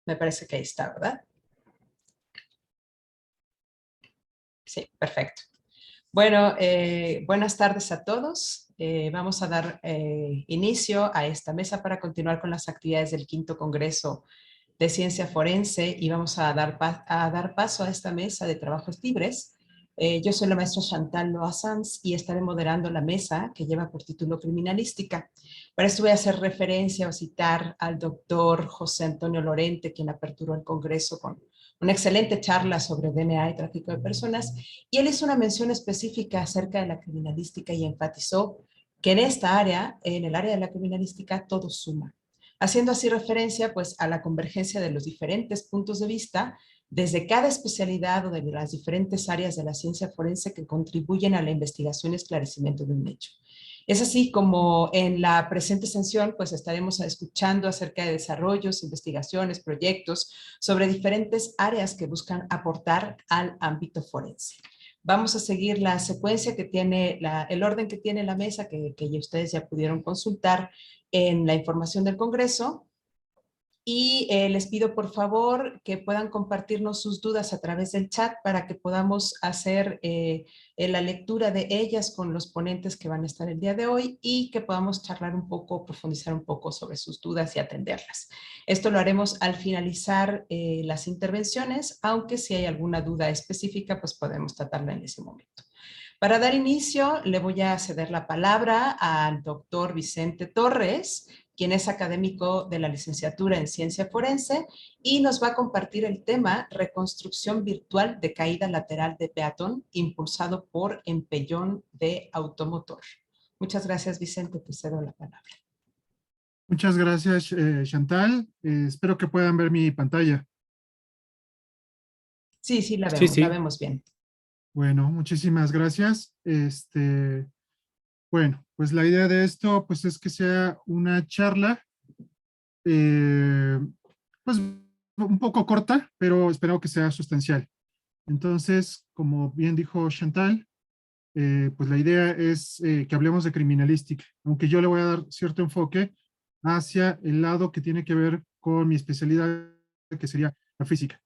Me parece que ahí está, ¿verdad? Sí, perfecto. Bueno, buenas tardes a todos. Vamos a dar inicio a esta mesa para continuar con las actividades del quinto Congreso de Ciencia Forense y vamos a dar paso a esta mesa de trabajos libres. Yo soy la maestra Chantal Loa Sanz y estaré moderando la mesa que lleva por título Criminalística. Para esto voy a hacer referencia o citar al doctor José Antonio Lorente, quien aperturó el Congreso con una excelente charla sobre DNA y tráfico de personas, y él hizo una mención específica acerca de la criminalística y enfatizó que en esta área, en el área de la criminalística, todo suma, haciendo así referencia pues a la convergencia de los diferentes puntos de vista desde cada especialidad o de las diferentes áreas de la ciencia forense que contribuyen a la investigación y esclarecimiento de un hecho. Es así como en la presente sesión pues estaremos escuchando acerca de desarrollos, investigaciones, proyectos sobre diferentes áreas que buscan aportar al ámbito forense. Vamos a seguir la secuencia que tiene, el orden que tiene la mesa, que ustedes ya pudieron consultar en la información del Congreso. Y les pido por favor que puedan compartirnos sus dudas a través del chat para que podamos hacer la lectura de ellas con los ponentes que van a estar el día de hoy y que podamos charlar un poco, profundizar un poco sobre sus dudas y atenderlas. Esto lo haremos al finalizar las intervenciones, aunque si hay alguna duda específica, pues podemos tratarla en ese momento. Para dar inicio, le voy a ceder la palabra al doctor Vicente Torres, quien es académico de la licenciatura en Ciencia Forense y nos va a compartir el tema Reconstrucción virtual de caída lateral de peatón impulsado por empellón de automotor. Muchas gracias, Vicente, te cedo la palabra. Muchas gracias, Chantal. Espero que puedan ver mi pantalla. Sí, sí, la vemos bien. Bueno, muchísimas gracias. Bueno, pues la idea de esto pues es que sea una charla pues un poco corta, pero espero que sea sustancial. Entonces, como bien dijo Chantal, pues la idea es que hablemos de criminalística, aunque yo le voy a dar cierto enfoque hacia el lado que tiene que ver con mi especialidad, que sería la física.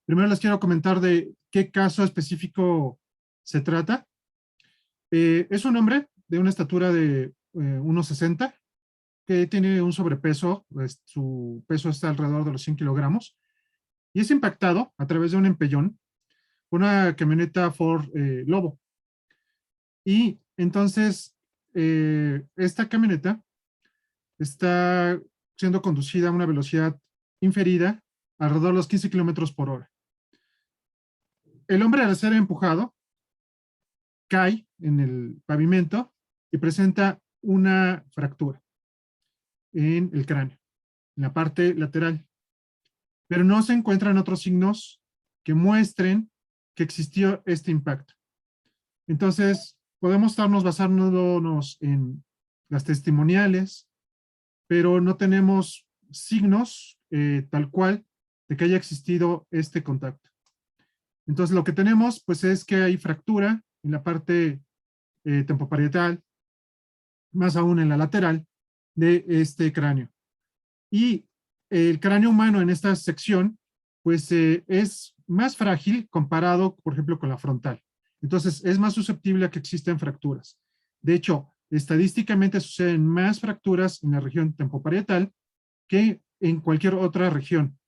Primero les quiero comentar de qué caso específico se trata. Es un hombre de una estatura de 1,60 que tiene un sobrepeso, pues, su peso está alrededor de los 100 kilogramos, y es impactado a través de un empellón por una camioneta Ford Lobo. Y entonces, esta camioneta está siendo conducida a una velocidad inferida alrededor de los 15 kilómetros por hora. El hombre, al ser empujado, cae en el pavimento y presenta una fractura en el cráneo, en la parte lateral. Pero no se encuentran otros signos que muestren que existió este impacto. Entonces, podemos estarnos basándonos en las testimoniales, pero no tenemos signos tal cual de que haya existido este contacto. Entonces, lo que tenemos, pues, es que hay fractura en la parte tempoparietal, más aún en la lateral de este cráneo. Y el cráneo humano en esta sección, pues, es más frágil comparado, por ejemplo, con la frontal. Entonces, es más susceptible a que existen fracturas. De hecho, estadísticamente suceden más fracturas en la región tempoparietal que en cualquier otra región.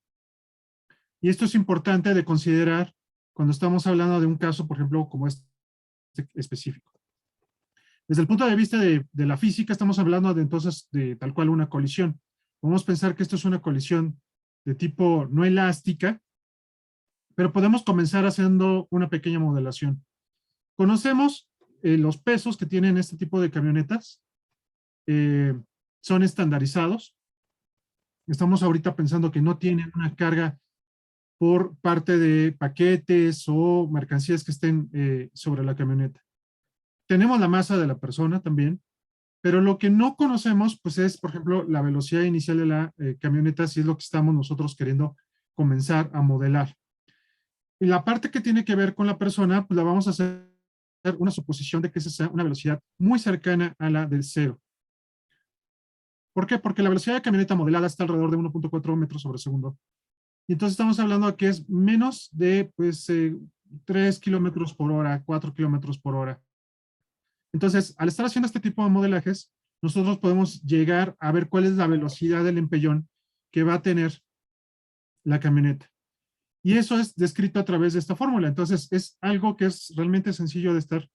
Y esto es importante de considerar cuando estamos hablando de un caso, por ejemplo, como este específico. Desde el punto de vista de la física, estamos hablando de entonces de tal cual una colisión. Podemos pensar que esto es una colisión de tipo no elástica, pero podemos comenzar haciendo una pequeña modelación. Conocemos los pesos que tienen este tipo de camionetas, son estandarizados. Estamos ahorita pensando que no tienen una carga por parte de paquetes o mercancías que estén sobre la camioneta. Tenemos la masa de la persona también, pero lo que no conocemos, pues es, por ejemplo, la velocidad inicial de la camioneta, si es lo que estamos nosotros queriendo comenzar a modelar. Y la parte que tiene que ver con la persona, pues la vamos a hacer una suposición de que esa sea una velocidad muy cercana a la del cero. ¿Por qué? Porque la velocidad de camioneta modelada está alrededor de 1.4 metros sobre segundo. Y entonces estamos hablando de que es menos de, pues, 3 kilómetros por hora, 4 kilómetros por hora. Entonces, al estar haciendo este tipo de modelajes, nosotros podemos llegar a ver cuál es la velocidad del empellón que va a tener la camioneta. Y eso es descrito a través de esta fórmula. Entonces, es algo que es realmente sencillo de estar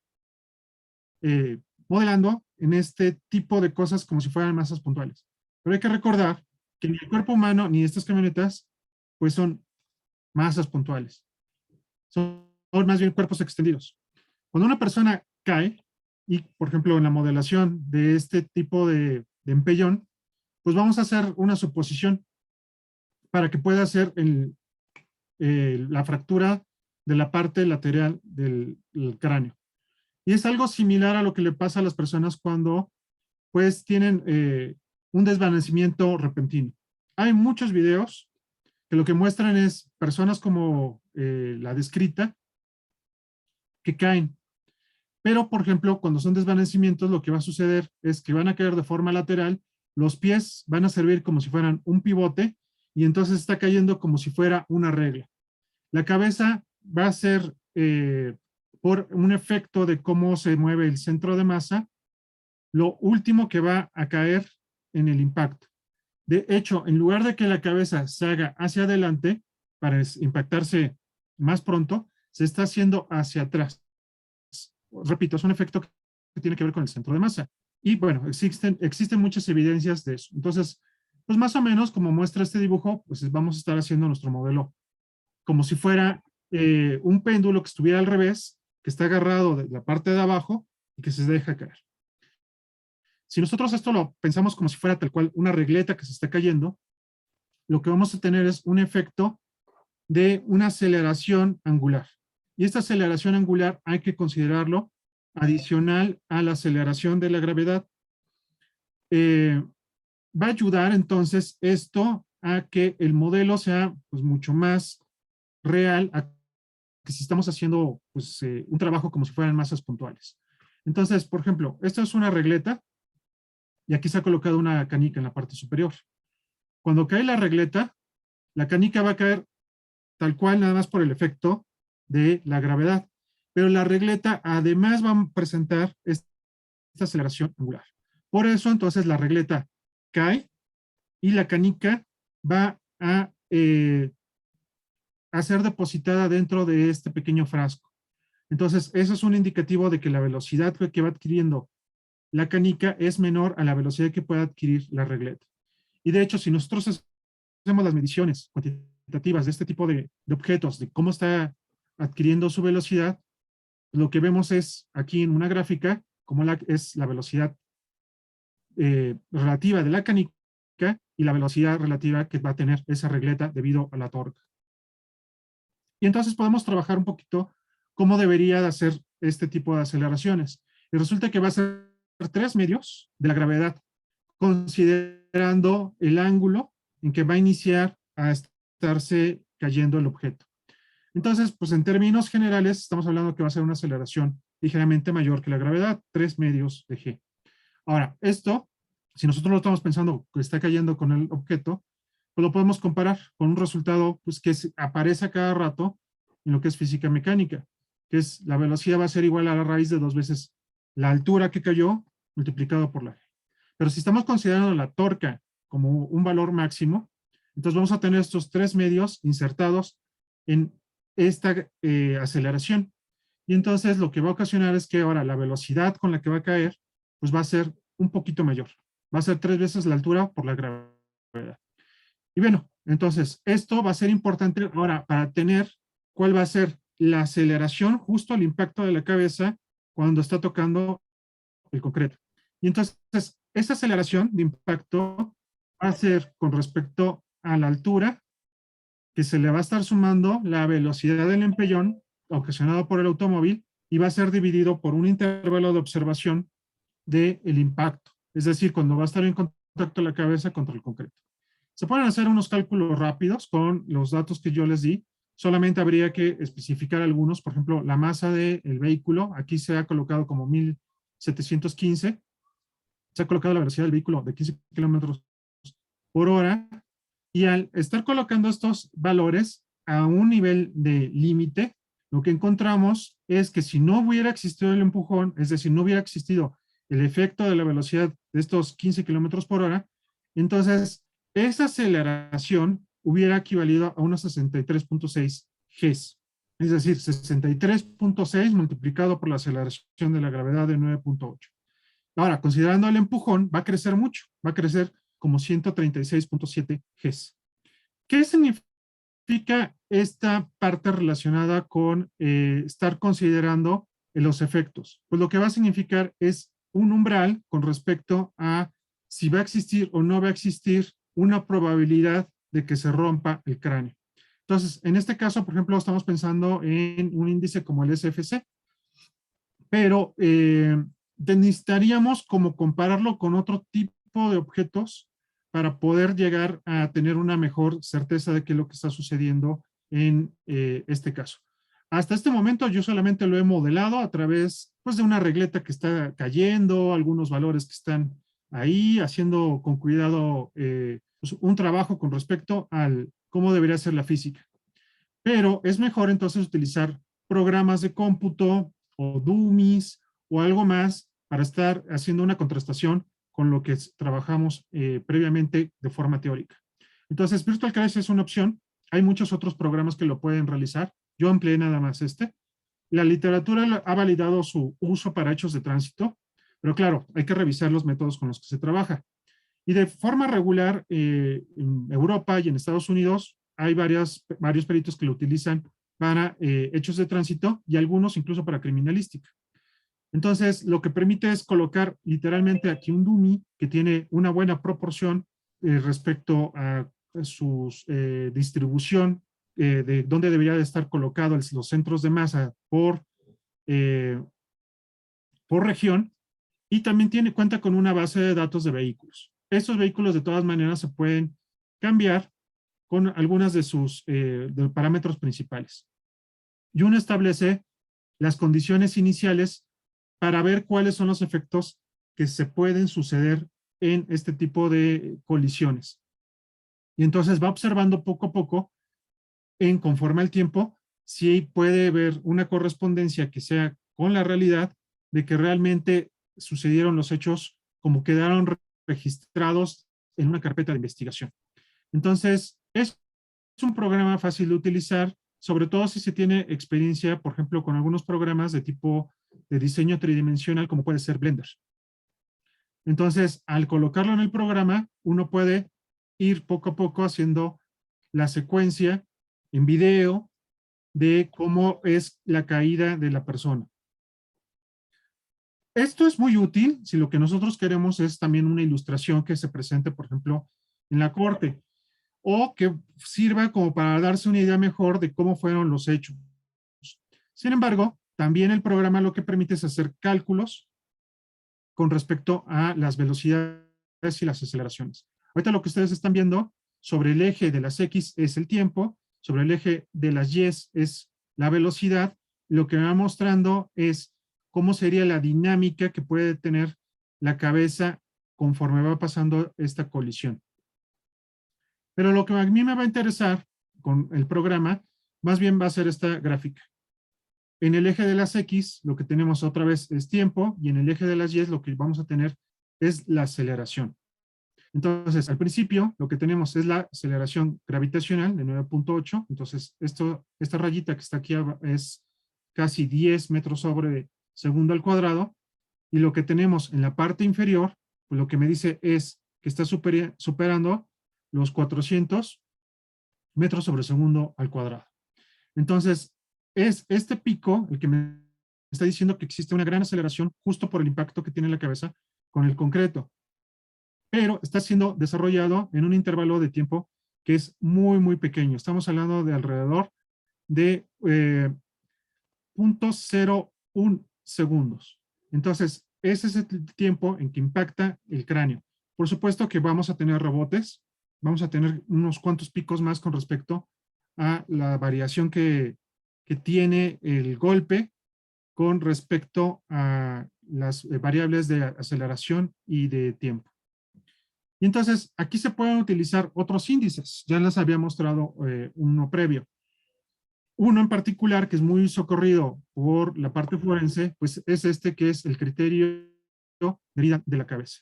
modelando en este tipo de cosas como si fueran masas puntuales. Pero hay que recordar que ni el cuerpo humano ni estas camionetas, pues son masas puntuales. Son más bien cuerpos extendidos. Cuando una persona cae, y por ejemplo en la modelación de este tipo de empellón, pues vamos a hacer una suposición para que pueda ser la fractura de la parte lateral del cráneo. Y es algo similar a lo que le pasa a las personas cuando pues tienen un desvanecimiento repentino. Hay muchos videos que lo que muestran es personas como la descrita que caen. Pero, por ejemplo, cuando son desvanecimientos, lo que va a suceder es que van a caer de forma lateral, los pies van a servir como si fueran un pivote y entonces está cayendo como si fuera una regla. La cabeza va a ser por un efecto de cómo se mueve el centro de masa, lo último que va a caer en el impacto. De hecho, en lugar de que la cabeza se haga hacia adelante para impactarse más pronto, se está haciendo hacia atrás. Repito, es un efecto que tiene que ver con el centro de masa. Y bueno, existen muchas evidencias de eso. Entonces, pues más o menos como muestra este dibujo, pues vamos a estar haciendo nuestro modelo como si fuera un péndulo que estuviera al revés, que está agarrado de la parte de abajo y que se deja caer. Si nosotros esto lo pensamos como si fuera tal cual una regleta que se está cayendo, lo que vamos a tener es un efecto de una aceleración angular. Y esta aceleración angular hay que considerarlo adicional a la aceleración de la gravedad. Va a ayudar entonces esto a que el modelo sea pues, mucho más real a que si estamos haciendo pues, un trabajo como si fueran masas puntuales. Entonces, por ejemplo, esta es una regleta y aquí se ha colocado una canica en la parte superior. Cuando cae la regleta, la canica va a caer tal cual nada más por el efecto de la gravedad. Pero la regleta además va a presentar esta aceleración angular. Por eso entonces la regleta cae y la canica va a ser depositada dentro de este pequeño frasco. Entonces, eso es un indicativo de que la velocidad que va adquiriendo la canica es menor a la velocidad que puede adquirir la regleta. Y de hecho, si nosotros hacemos las mediciones cuantitativas de este tipo de objetos, de cómo está adquiriendo su velocidad, lo que vemos es aquí en una gráfica, cómo es la velocidad relativa de la canica y la velocidad relativa que va a tener esa regleta debido a la torca. Y entonces podemos trabajar un poquito cómo debería de hacer este tipo de aceleraciones. Y resulta que va a ser 3 medios de la gravedad, considerando el ángulo en que va a iniciar a estarse cayendo el objeto. Entonces, pues en términos generales, estamos hablando que va a ser una aceleración ligeramente mayor que la gravedad, 3 medios de g. Ahora, esto, si nosotros lo estamos pensando que está cayendo con el objeto, pues lo podemos comparar con un resultado pues, que aparece a cada rato en lo que es física mecánica, que es la velocidad va a ser igual a la raíz de 2 veces la altura que cayó multiplicado por la g. Pero si estamos considerando la torca como un valor máximo, entonces vamos a tener estos 3 medios insertados en esta aceleración. Y entonces lo que va a ocasionar es que ahora la velocidad con la que va a caer, pues va a ser un poquito mayor. Va a ser 3 veces la altura por la gravedad. Y bueno, entonces esto va a ser importante ahora para tener cuál va a ser la aceleración justo al impacto de la cabeza cuando está tocando el concreto. Y entonces esa aceleración de impacto va a ser con respecto a la altura que se le va a estar sumando la velocidad del empellón ocasionado por el automóvil y va a ser dividido por un intervalo de observación del impacto. Es decir, cuando va a estar en contacto la cabeza contra el concreto. Se pueden hacer unos cálculos rápidos con los datos que yo les di. Solamente habría que especificar algunos. Por ejemplo, la masa del vehículo. Aquí se ha colocado como 1715. se ha colocado la velocidad del vehículo de 15 kilómetros por hora, y al estar colocando estos valores a un nivel de límite, lo que encontramos es que si no hubiera existido el empujón, es decir, no hubiera existido el efecto de la velocidad de estos 15 kilómetros por hora, entonces esa aceleración hubiera equivalido a unos 63.6 Gs. Es decir, 63.6 multiplicado por la aceleración de la gravedad de 9.8. Ahora, considerando el empujón, va a crecer mucho, va a crecer como 136.7 Gs. ¿Qué significa esta parte relacionada con estar considerando los efectos? Pues lo que va a significar es un umbral con respecto a si va a existir o no va a existir una probabilidad de que se rompa el cráneo. Entonces, en este caso, por ejemplo, estamos pensando en un índice como el SFC, pero necesitaríamos como compararlo con otro tipo de objetos para poder llegar a tener una mejor certeza de qué es lo que está sucediendo en este caso. Hasta este momento yo solamente lo he modelado a través pues, de una regleta que está cayendo, algunos valores que están ahí, haciendo con cuidado pues, un trabajo con respecto al cómo debería ser la física. Pero es mejor entonces utilizar programas de cómputo o dummies o algo más para estar haciendo una contrastación con lo que trabajamos previamente de forma teórica. Entonces, Virtual Crash es una opción. Hay muchos otros programas que lo pueden realizar. Yo empleé nada más este. La literatura ha validado su uso para hechos de tránsito, pero claro, hay que revisar los métodos con los que se trabaja. Y de forma regular, en Europa y en Estados Unidos, hay varios peritos que lo utilizan para hechos de tránsito y algunos incluso para criminalística. Entonces, lo que permite es colocar literalmente aquí un dummy que tiene una buena proporción respecto a su distribución de dónde debería de estar colocados los centros de masa eh, por región, y también cuenta con una base de datos de vehículos. Estos vehículos de todas maneras se pueden cambiar con algunas de sus de parámetros principales. Y uno establece las condiciones iniciales para ver cuáles son los efectos que se pueden suceder en este tipo de colisiones. Y entonces va observando poco a poco, conforme al tiempo, si puede haber una correspondencia que sea con la realidad de que realmente sucedieron los hechos como quedaron registrados en una carpeta de investigación. Entonces, es un programa fácil de utilizar, sobre todo si se tiene experiencia, por ejemplo, con algunos programas de tipo de diseño tridimensional, como puede ser Blender. Entonces, al colocarlo en el programa, uno puede ir poco a poco haciendo la secuencia en video de cómo es la caída de la persona. Esto es muy útil si lo que nosotros queremos es también una ilustración que se presente, por ejemplo, en la corte, o que sirva como para darse una idea mejor de cómo fueron los hechos. Sin embargo, también el programa lo que permite es hacer cálculos con respecto a las velocidades y las aceleraciones. Ahorita lo que ustedes están viendo sobre el eje de las X es el tiempo, sobre el eje de las Y es la velocidad. Lo que me va mostrando es cómo sería la dinámica que puede tener la cabeza conforme va pasando esta colisión. Pero lo que a mí me va a interesar con el programa, más bien va a ser esta gráfica. En el eje de las X, lo que tenemos otra vez es tiempo, y en el eje de las Y lo que vamos a tener es la aceleración. Entonces, al principio, lo que tenemos es la aceleración gravitacional de 9.8. Entonces, esta rayita que está aquí es casi 10 metros sobre segundo al cuadrado. Y lo que tenemos en la parte inferior, pues lo que me dice es que está superando los 400 metros sobre segundo al cuadrado. Entonces, es este pico el que me está diciendo que existe una gran aceleración justo por el impacto que tiene la cabeza con el concreto. Pero está siendo desarrollado en un intervalo de tiempo que es muy, muy pequeño. Estamos hablando de alrededor de 0.01 segundos. Entonces, ese es el tiempo en que impacta el cráneo. Por supuesto que vamos a tener rebotes, vamos a tener unos cuantos picos más con respecto a la variación que tiene el golpe con respecto a las variables de aceleración y de tiempo. Y entonces, aquí se pueden utilizar otros índices. Ya les había mostrado uno previo. Uno en particular, que es muy socorrido por la parte forense, pues es este que es el criterio de herida de la cabeza.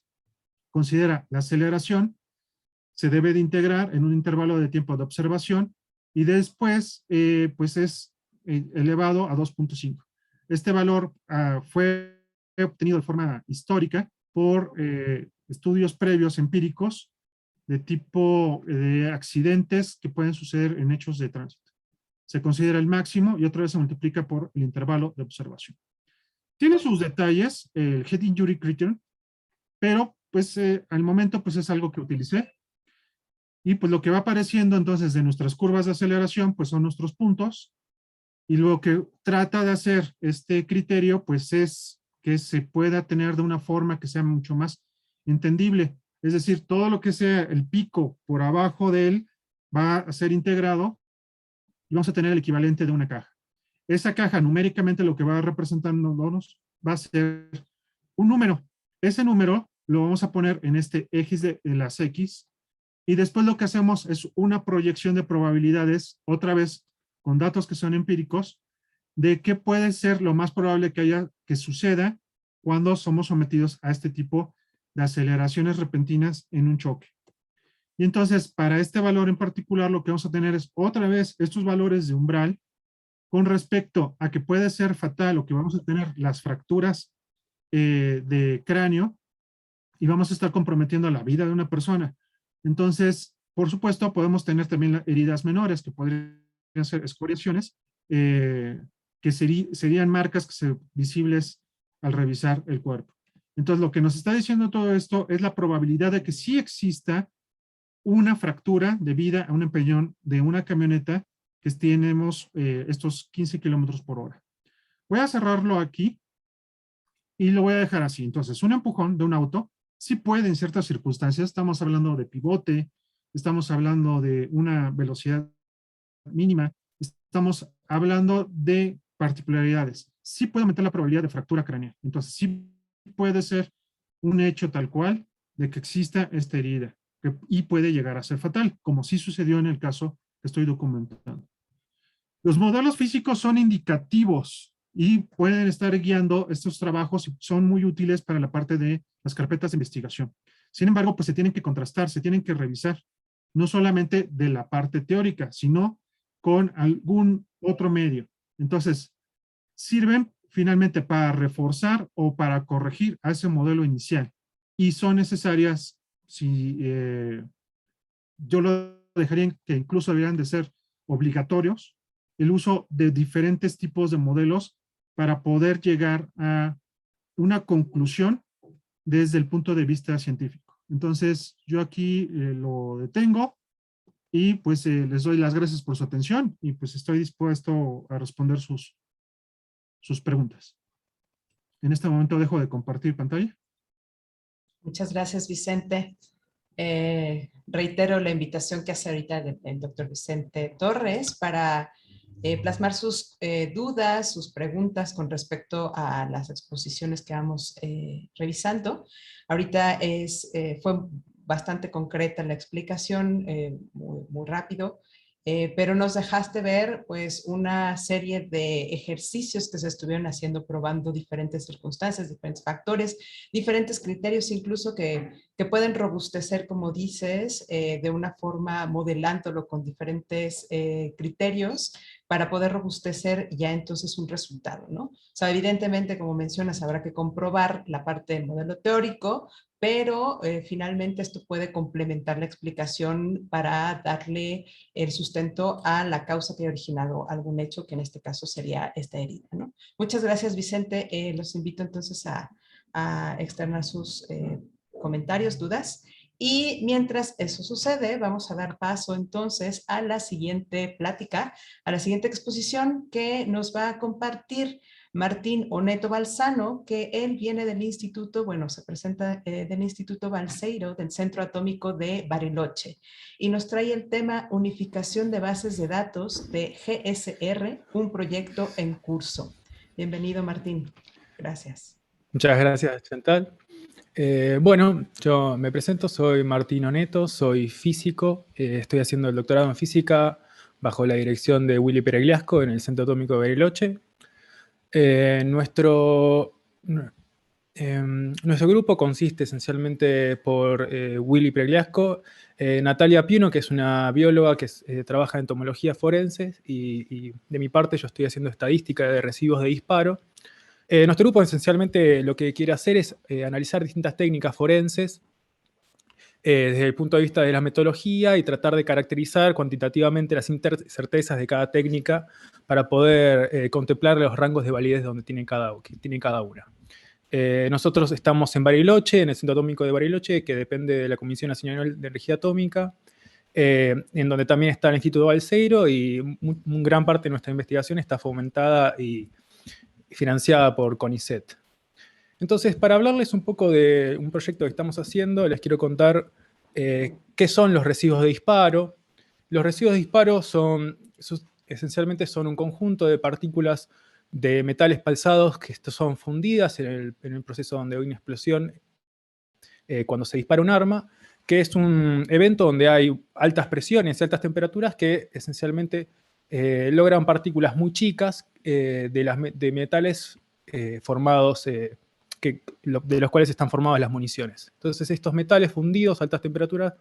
Considera la aceleración, se debe de integrar en un intervalo de tiempo de observación y después, pues es elevado a 2.5. Este valor fue obtenido de forma histórica por estudios previos empíricos de tipo de accidentes que pueden suceder en hechos de tránsito. Se considera el máximo y otra vez se multiplica por el intervalo de observación. Tiene sus detalles, el Head Injury Criterion, pero pues al momento pues es algo que utilicé. Y pues lo que va apareciendo entonces de nuestras curvas de aceleración pues son nuestros puntos. Y lo que trata de hacer este criterio pues es que se pueda tener de una forma que sea mucho más entendible. Es decir, todo lo que sea el pico por abajo de él va a ser integrado y vamos a tener el equivalente de una caja. Esa caja numéricamente lo que va representándonos va a ser un número. Ese número lo vamos a poner en este eje de las X y después lo que hacemos es una proyección de probabilidades, otra vez con datos que son empíricos, de qué puede ser lo más probable que suceda cuando somos sometidos a este tipo de aceleraciones repentinas en un choque. Y entonces, para este valor en particular, lo que vamos a tener es otra vez estos valores de umbral con respecto a que puede ser fatal o que vamos a tener las fracturas de cráneo y vamos a estar comprometiendo la vida de una persona. Entonces, por supuesto, podemos tener también heridas menores que podrían ser escoriaciones, que serían marcas visibles al revisar el cuerpo. Entonces, lo que nos está diciendo todo esto es la probabilidad de que sí exista una fractura debida a un empeñón de una camioneta que tenemos estos 15 kilómetros por hora. Voy a cerrarlo aquí y lo voy a dejar así. Entonces, un empujón de un auto sí puede en ciertas circunstancias, estamos hablando de pivote, estamos hablando de una velocidad mínima, estamos hablando de particularidades. Sí puede aumentar la probabilidad de fractura craneal. Entonces, sí puede ser un hecho tal cual de que exista esta herida y puede llegar a ser fatal, como sí sucedió en el caso que estoy documentando. Los modelos físicos son indicativos y pueden estar guiando estos trabajos y son muy útiles para la parte de las carpetas de investigación. Sin embargo, pues se tienen que contrastar, se tienen que revisar, no solamente de la parte teórica, sino con algún otro medio. Entonces, sirven finalmente para reforzar o para corregir a ese modelo inicial y son necesarias, si yo lo dejaría en que incluso deberían de ser obligatorios, el uso de diferentes tipos de modelos para poder llegar a una conclusión desde el punto de vista científico. Entonces, yo aquí lo detengo y pues les doy las gracias por su atención y pues estoy dispuesto a responder sus preguntas. En este momento dejo de compartir pantalla. Muchas gracias, Vicente. Reitero la invitación que hace ahorita el doctor Vicente Torres para plasmar sus dudas, sus preguntas con respecto a las exposiciones que vamos revisando. Ahorita fue bastante concreta la explicación, muy rápido, pero nos dejaste ver pues una serie de ejercicios que se estuvieron haciendo probando diferentes circunstancias, diferentes factores, diferentes criterios incluso que pueden robustecer, como dices, de una forma modelándolo con diferentes criterios para poder robustecer ya entonces un resultado, ¿no? O sea, evidentemente, como mencionas, habrá que comprobar la parte del modelo teórico, pero finalmente esto puede complementar la explicación para darle el sustento a la causa que ha originado algún hecho, que en este caso sería esta herida, ¿no? Muchas gracias, Vicente. Los invito entonces a externar sus comentarios, dudas. Y mientras eso sucede, vamos a dar paso entonces a la siguiente plática, a la siguiente exposición que nos va a compartir Martín Oneto Balzano, que él viene del instituto, bueno, se presenta del Instituto Balseiro, del Centro Atómico de Bariloche, y nos trae el tema Unificación de Bases de Datos de GSR, un proyecto en curso. Bienvenido, Martín. Gracias. Muchas gracias, Chantal. Bueno, yo me presento, soy Martín Neto, soy físico, estoy haciendo el doctorado en física bajo la dirección de Willy Peregliasco en el Centro Atómico de Bariloche. Nuestro grupo consiste esencialmente por Willy Pregliasco, Natalia Piuno, que es una bióloga que trabaja en entomología forense, y de mi parte yo estoy haciendo estadística de residuos de disparo. Nuestro grupo esencialmente lo que quiere hacer es analizar distintas técnicas forenses desde el punto de vista de la metodología y tratar de caracterizar cuantitativamente las certezas de cada técnica para poder contemplar los rangos de validez donde que tiene cada una. Nosotros estamos en Bariloche, en el Centro Atómico de Bariloche, que depende de la Comisión Nacional de Energía Atómica, en donde también está el Instituto Balseiro, y gran parte de nuestra investigación está fomentada y financiada por CONICET. Entonces, para hablarles un poco de un proyecto que estamos haciendo, les quiero contar qué son los residuos de disparo. Los residuos de disparo esencialmente son un conjunto de partículas de metales pulsados que son fundidas en el proceso donde hay una explosión cuando se dispara un arma, que es un evento donde hay altas presiones y altas temperaturas que esencialmente logran partículas muy chicas de metales formados, de los cuales están formadas las municiones. Entonces estos metales fundidos a altas temperaturas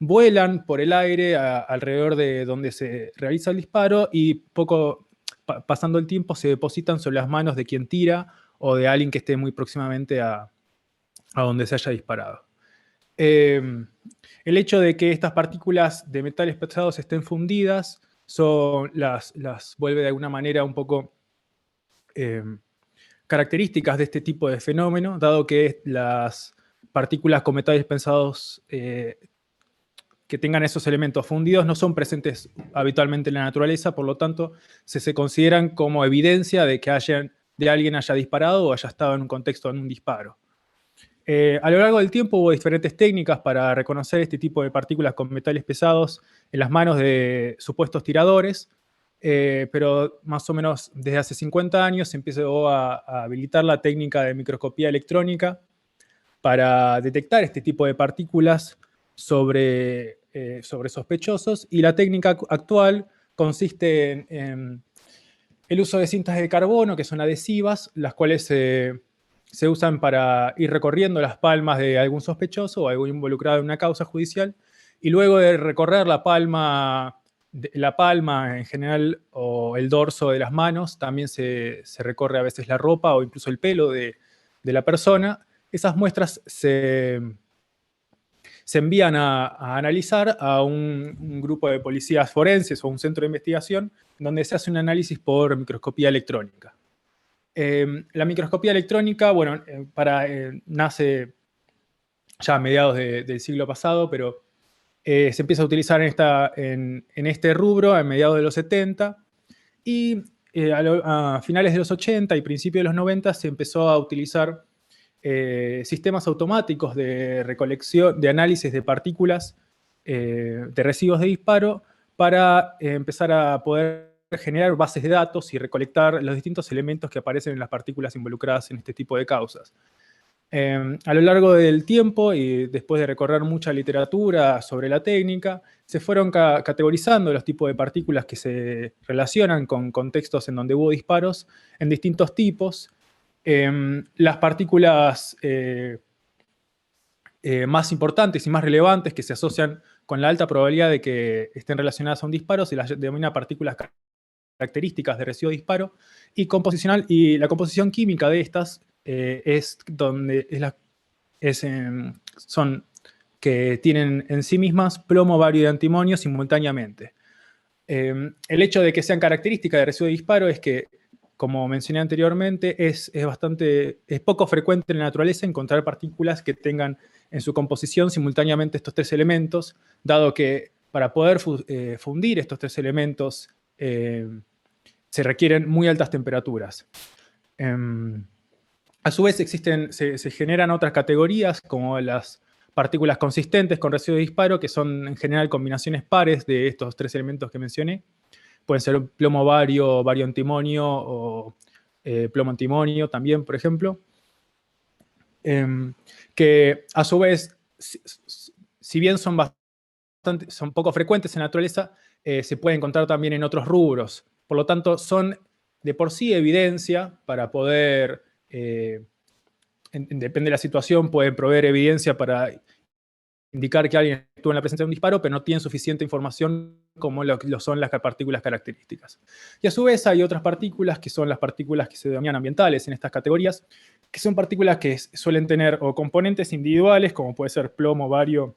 vuelan por el aire alrededor de donde se realiza el disparo y pasando el tiempo se depositan sobre las manos de quien tira o de alguien que esté muy próximamente a donde se haya disparado. El hecho de que estas partículas de metales pesados estén fundidas las vuelve de alguna manera un poco características de este tipo de fenómeno, dado que las partículas con metales pesados que tengan esos elementos fundidos no son presentes habitualmente en la naturaleza, por lo tanto se consideran como evidencia de que alguien haya disparado o haya estado en un contexto en un disparo. A lo largo del tiempo hubo diferentes técnicas para reconocer este tipo de partículas con metales pesados en las manos de supuestos tiradores, pero más o menos desde hace 50 años se empezó a habilitar la técnica de microscopía electrónica para detectar este tipo de partículas sobre sospechosos, y la técnica actual consiste en el uso de cintas de carbono, que son adhesivas, las cuales se usan para ir recorriendo las palmas de algún sospechoso o algún involucrado en una causa judicial, y luego de recorrer la palma en general o el dorso de las manos, también se recorre a veces la ropa o incluso el pelo de la persona. Esas muestras se envían a analizar a un grupo de policías forenses o un centro de investigación donde se hace un análisis por microscopía electrónica. La microscopía electrónica, bueno, nace ya a mediados del siglo pasado, pero se empieza a utilizar en este rubro a mediados de los 70, y a finales de los 80 y principios de los 90 se empezó a utilizar sistemas automáticos de recolección, de análisis de partículas de residuos de disparo para empezar a poder generar bases de datos y recolectar los distintos elementos que aparecen en las partículas involucradas en este tipo de causas. A lo largo del tiempo y después de recorrer mucha literatura sobre la técnica, se fueron categorizando los tipos de partículas que se relacionan con contextos en donde hubo disparos en distintos tipos. Las partículas más importantes y más relevantes que se asocian con la alta probabilidad de que estén relacionadas a un disparo se las denomina partículas características de residuo de disparo, y la composición química de estas son que tienen en sí mismas plomo, bario y antimonio simultáneamente. El hecho de que sean características de residuo de disparo es que, como mencioné anteriormente, es poco frecuente en la naturaleza encontrar partículas que tengan en su composición simultáneamente estos tres elementos, dado que para poder fundir estos tres elementos se requieren muy altas temperaturas. A su vez se generan otras categorías, como las partículas consistentes con residuo de disparo, que son en general combinaciones pares de estos tres elementos que mencioné. Pueden ser plomo bario, bario antimonio o plomo antimonio también, por ejemplo. que a su vez, si bien son poco frecuentes en la naturaleza, se pueden encontrar también en otros rubros. Por lo tanto, son de por sí evidencia para poder, depende de la situación, pueden proveer evidencia para indicar que alguien estuvo en la presencia de un disparo, pero no tienen suficiente información como lo son las partículas características. Y a su vez hay otras partículas que son las partículas que se denominan ambientales en estas categorías, que son partículas que suelen tener o componentes individuales, como puede ser plomo, bario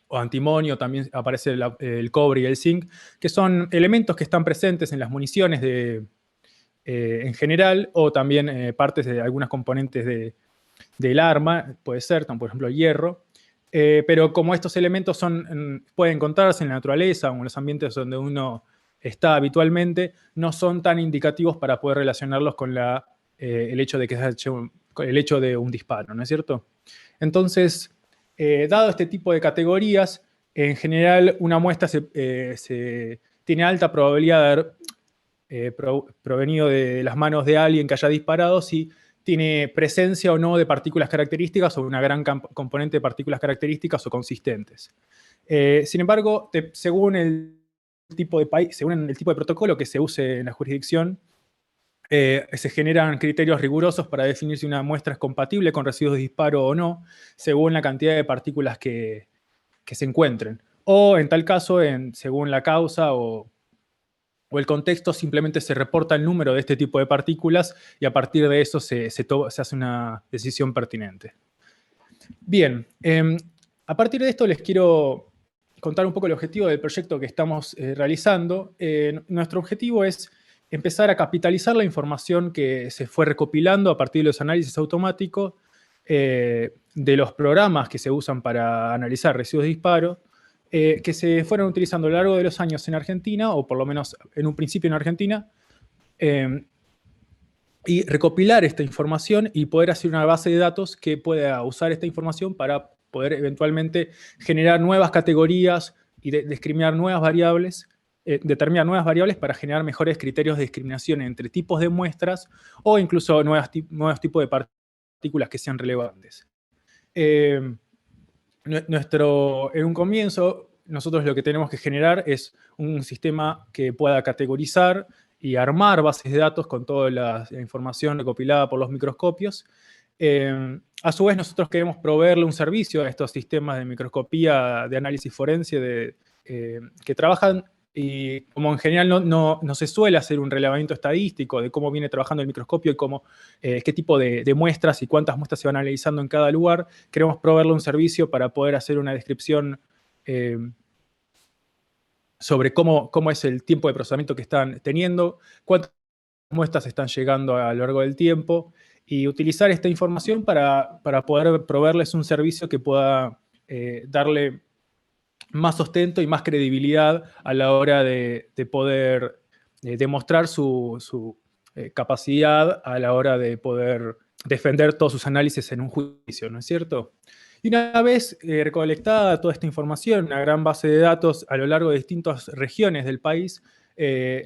o antimonio, también aparece el cobre y el zinc, que son elementos que están presentes en las municiones en general, o también partes de algunas componentes del arma, puede ser, por ejemplo, el hierro. Pero como estos elementos pueden encontrarse en la naturaleza o en los ambientes donde uno está habitualmente, no son tan indicativos para poder relacionarlos con el hecho de que se ha hecho el hecho de un disparo, ¿no es cierto? Entonces, dado este tipo de categorías, en general una muestra tiene alta probabilidad de haber provenido de las manos de alguien que haya disparado si tiene presencia o no de partículas características o una gran componente de partículas características o consistentes. Sin embargo, según el tipo de protocolo que se use en la jurisdicción, se generan criterios rigurosos para definir si una muestra es compatible con residuos de disparo o no, según la cantidad de partículas que se encuentren. O en tal caso, según la causa o el contexto, simplemente se reporta el número de este tipo de partículas y a partir de eso se hace una decisión pertinente. Bien, a partir de esto les quiero contar un poco el objetivo del proyecto que estamos realizando. Nuestro objetivo es empezar a capitalizar la información que se fue recopilando a partir de los análisis automáticos de los programas que se usan para analizar residuos de disparo, que se fueron utilizando a lo largo de los años en Argentina, o por lo menos en un principio en Argentina, y recopilar esta información y poder hacer una base de datos que pueda usar esta información para poder eventualmente generar nuevas categorías y discriminar nuevas variables, determinar nuevas variables para generar mejores criterios de discriminación entre tipos de muestras o incluso nuevos tipos de partículas que sean relevantes. En un comienzo, nosotros lo que tenemos que generar es un sistema que pueda categorizar y armar bases de datos con toda la información recopilada por los microscopios. A su vez, nosotros queremos proveerle un servicio a estos sistemas de microscopía de análisis forense que trabajan, y como en general no se suele hacer un relevamiento estadístico de cómo viene trabajando el microscopio y qué tipo de muestras y cuántas muestras se van analizando en cada lugar, queremos proveerle un servicio para poder hacer una descripción sobre cómo es el tiempo de procesamiento que están teniendo, cuántas muestras están llegando a lo largo del tiempo, y utilizar esta información para poder proveerles un servicio que pueda darle más sustento y más credibilidad a la hora de poder demostrar su capacidad a la hora de poder defender todos sus análisis en un juicio, ¿no es cierto? Y una vez recolectada toda esta información, una gran base de datos a lo largo de distintas regiones del país,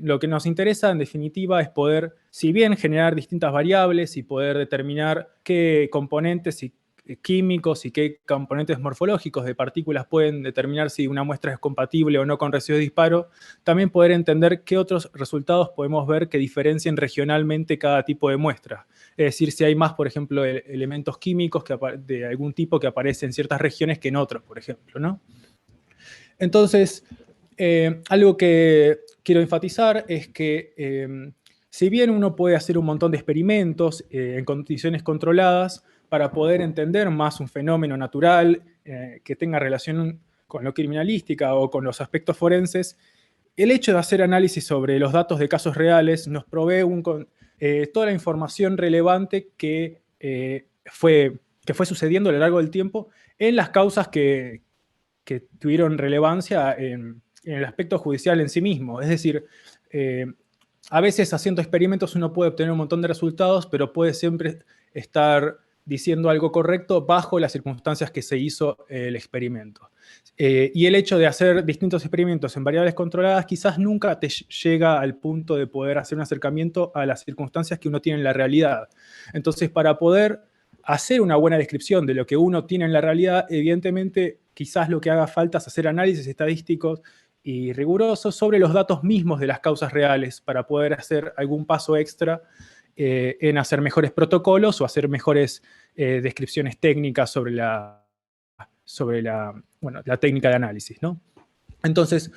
lo que nos interesa en definitiva es poder, si bien generar distintas variables y poder determinar qué componentes químicos y qué componentes morfológicos de partículas pueden determinar si una muestra es compatible o no con residuos de disparo, también poder entender qué otros resultados podemos ver que diferencien regionalmente cada tipo de muestra. Es decir, si hay más, por ejemplo, elementos químicos de algún tipo que aparecen en ciertas regiones que en otros, por ejemplo, ¿no? Entonces, algo que quiero enfatizar es que si bien uno puede hacer un montón de experimentos en condiciones controladas para poder entender más un fenómeno natural que tenga relación con lo criminalística o con los aspectos forenses, el hecho de hacer análisis sobre los datos de casos reales nos provee toda la información relevante que fue sucediendo a lo largo del tiempo en las causas que tuvieron relevancia en el aspecto judicial en sí mismo. Es decir, a veces haciendo experimentos uno puede obtener un montón de resultados, pero puede siempre estar diciendo algo correcto bajo las circunstancias que se hizo el experimento. Y el hecho de hacer distintos experimentos en variables controladas quizás nunca te llega al punto de poder hacer un acercamiento a las circunstancias que uno tiene en la realidad. Entonces, para poder hacer una buena descripción de lo que uno tiene en la realidad, evidentemente quizás lo que haga falta es hacer análisis estadísticos y rigurosos sobre los datos mismos de las causas reales para poder hacer algún paso extra en hacer mejores protocolos o hacer mejores descripciones técnicas sobre la técnica de análisis, ¿no? Entonces,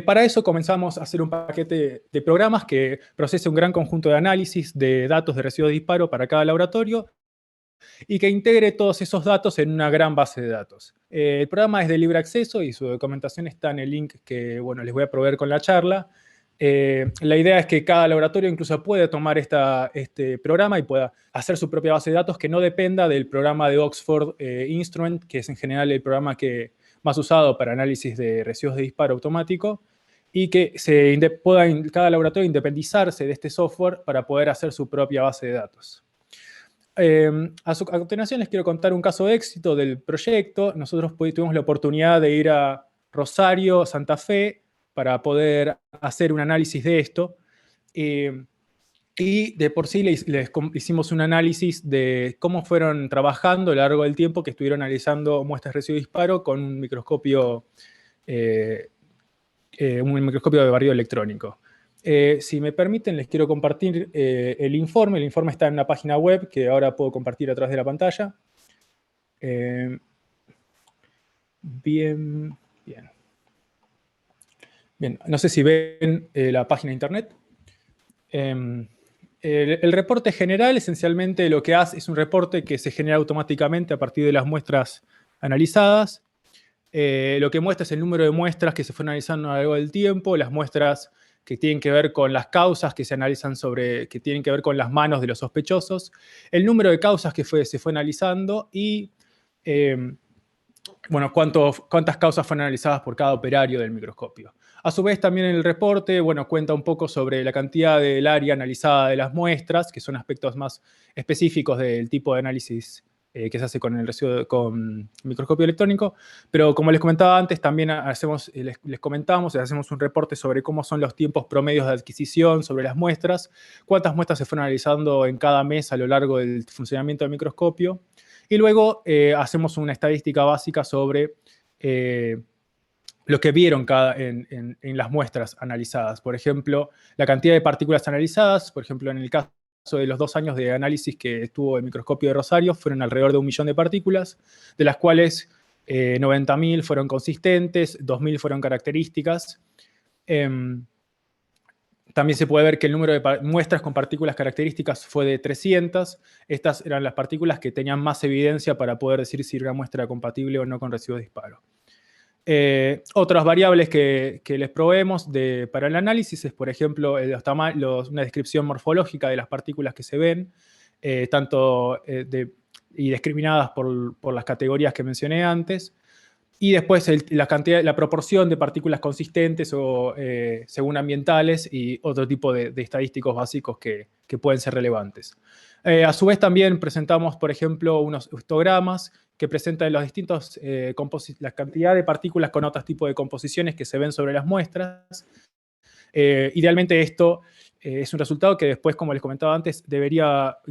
para eso comenzamos a hacer un paquete de programas que procese un gran conjunto de análisis de datos de residuos de disparo para cada laboratorio y que integre todos esos datos en una gran base de datos. El programa es de libre acceso y su documentación está en el link que les voy a proveer con la charla. La idea es que cada laboratorio incluso puede tomar este programa y pueda hacer su propia base de datos que no dependa del programa de Oxford Instrument, que es en general el programa más usado para análisis de residuos de disparo automático, y que pueda cada laboratorio independizarse de este software para poder hacer su propia base de datos. A continuación les quiero contar un caso de éxito del proyecto. Nosotros tuvimos la oportunidad de ir a Rosario, Santa Fe, para poder hacer un análisis de esto. Y de por sí les hicimos un análisis de cómo fueron trabajando a lo largo del tiempo que estuvieron analizando muestras de residuo de disparo con un microscopio de barrido electrónico. Si me permiten, les quiero compartir el informe. El informe está en una página web que ahora puedo compartir a través de la pantalla. Bien. No sé si ven la página de internet. El reporte general, esencialmente, lo que hace es un reporte que se genera automáticamente a partir de las muestras analizadas. Lo que muestra es el número de muestras que se fueron analizando a lo largo del tiempo, las muestras que tienen que ver con las causas que se analizan que tienen que ver con las manos de los sospechosos, el número de causas que se fue analizando y, cuántas causas fueron analizadas por cada operario del microscopio. A su vez, también en el reporte, cuenta un poco sobre la cantidad del área analizada de las muestras, que son aspectos más específicos del tipo de análisis que se hace con microscopio electrónico, pero como les comentaba antes, también hacemos un reporte sobre cómo son los tiempos promedios de adquisición sobre las muestras, cuántas muestras se fueron analizando en cada mes a lo largo del funcionamiento del microscopio, y luego hacemos una estadística básica sobre lo que vieron en las muestras analizadas. Por ejemplo, la cantidad de partículas analizadas, por ejemplo, en el caso de los 2 años de análisis que estuvo el microscopio de Rosario, fueron alrededor de 1 millón de partículas, de las cuales 90.000 fueron consistentes, 2.000 fueron características. También se puede ver que el número de muestras con partículas características fue de 300. Estas eran las partículas que tenían más evidencia para poder decir si una muestra era compatible o no con residuos de disparo. Otras variables que les proveemos para el análisis es, por ejemplo, una descripción morfológica de las partículas que se ven, y discriminadas por las categorías que mencioné antes. Y después la proporción de partículas consistentes o según ambientales y otro tipo de estadísticos básicos que pueden ser relevantes. A su vez también presentamos, por ejemplo, unos histogramas que presentan la cantidad de partículas con otros tipos de composiciones que se ven sobre las muestras. Idealmente esto es un resultado que después, como les comentaba antes,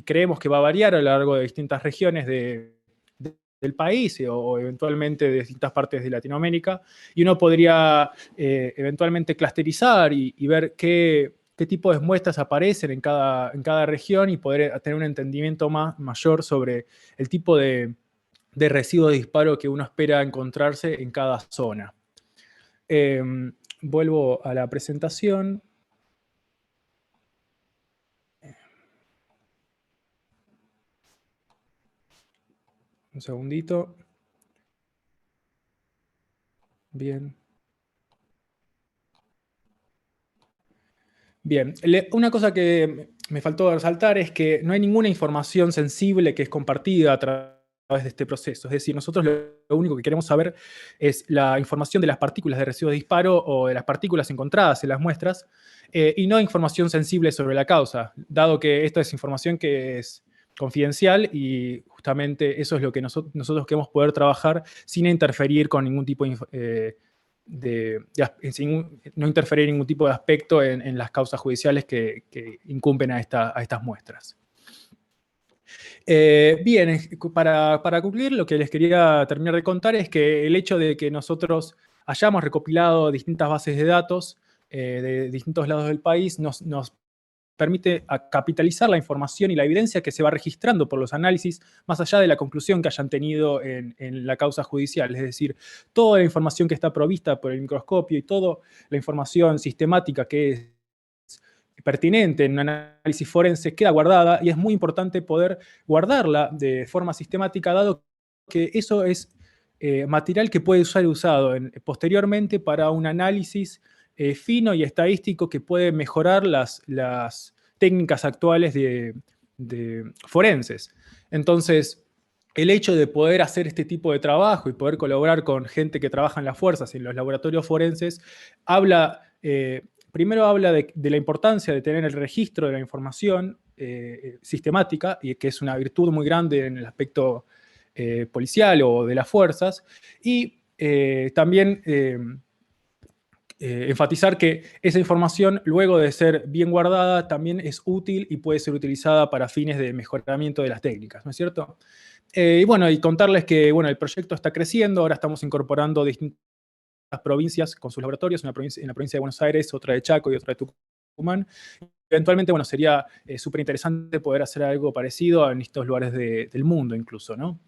creemos que va a variar a lo largo de distintas regiones del país o eventualmente de distintas partes de Latinoamérica, y uno podría eventualmente clusterizar y ver qué tipo de muestras aparecen en cada región y poder tener un entendimiento mayor sobre el tipo de residuo de disparo que uno espera encontrarse en cada zona. Vuelvo a la presentación. Un segundito. Bien. Bien, una cosa que me faltó resaltar es que no hay ninguna información sensible que es compartida a través de este proceso. Es decir, nosotros lo único que queremos saber es la información de las partículas de residuos de disparo o de las partículas encontradas en las muestras, y no información sensible sobre la causa, dado que esta es información que es confidencial y justamente eso es lo que nosotros queremos poder trabajar sin interferir con ningún tipo no interferir en ningún tipo de aspecto en las causas judiciales que incumben a estas muestras. Bien, para concluir, lo que les quería terminar de contar es que el hecho de que nosotros hayamos recopilado distintas bases de datos de distintos lados del país nos permite capitalizar la información y la evidencia que se va registrando por los análisis, más allá de la conclusión que hayan tenido en la causa judicial. Es decir, toda la información que está provista por el microscopio y toda la información sistemática que es pertinente en un análisis forense queda guardada, y es muy importante poder guardarla de forma sistemática, dado que eso es material que puede ser usado posteriormente para un análisis fino y estadístico que puede mejorar las técnicas actuales de forenses. Entonces, el hecho de poder hacer este tipo de trabajo y poder colaborar con gente que trabaja en las fuerzas, en los laboratorios forenses, primero habla de la importancia de tener el registro de la información sistemática, y que es una virtud muy grande en el aspecto policial o de las fuerzas, y también enfatizar que esa información, luego de ser bien guardada, también es útil y puede ser utilizada para fines de mejoramiento de las técnicas, ¿no es cierto? Y bueno, y contarles que bueno, el proyecto está creciendo, ahora estamos incorporando distintas provincias con sus laboratorios, una provincia, en la provincia de Buenos Aires, otra de Chaco y otra de Tucumán. Eventualmente, bueno, sería súper interesante poder hacer algo parecido en estos lugares del mundo incluso, ¿no?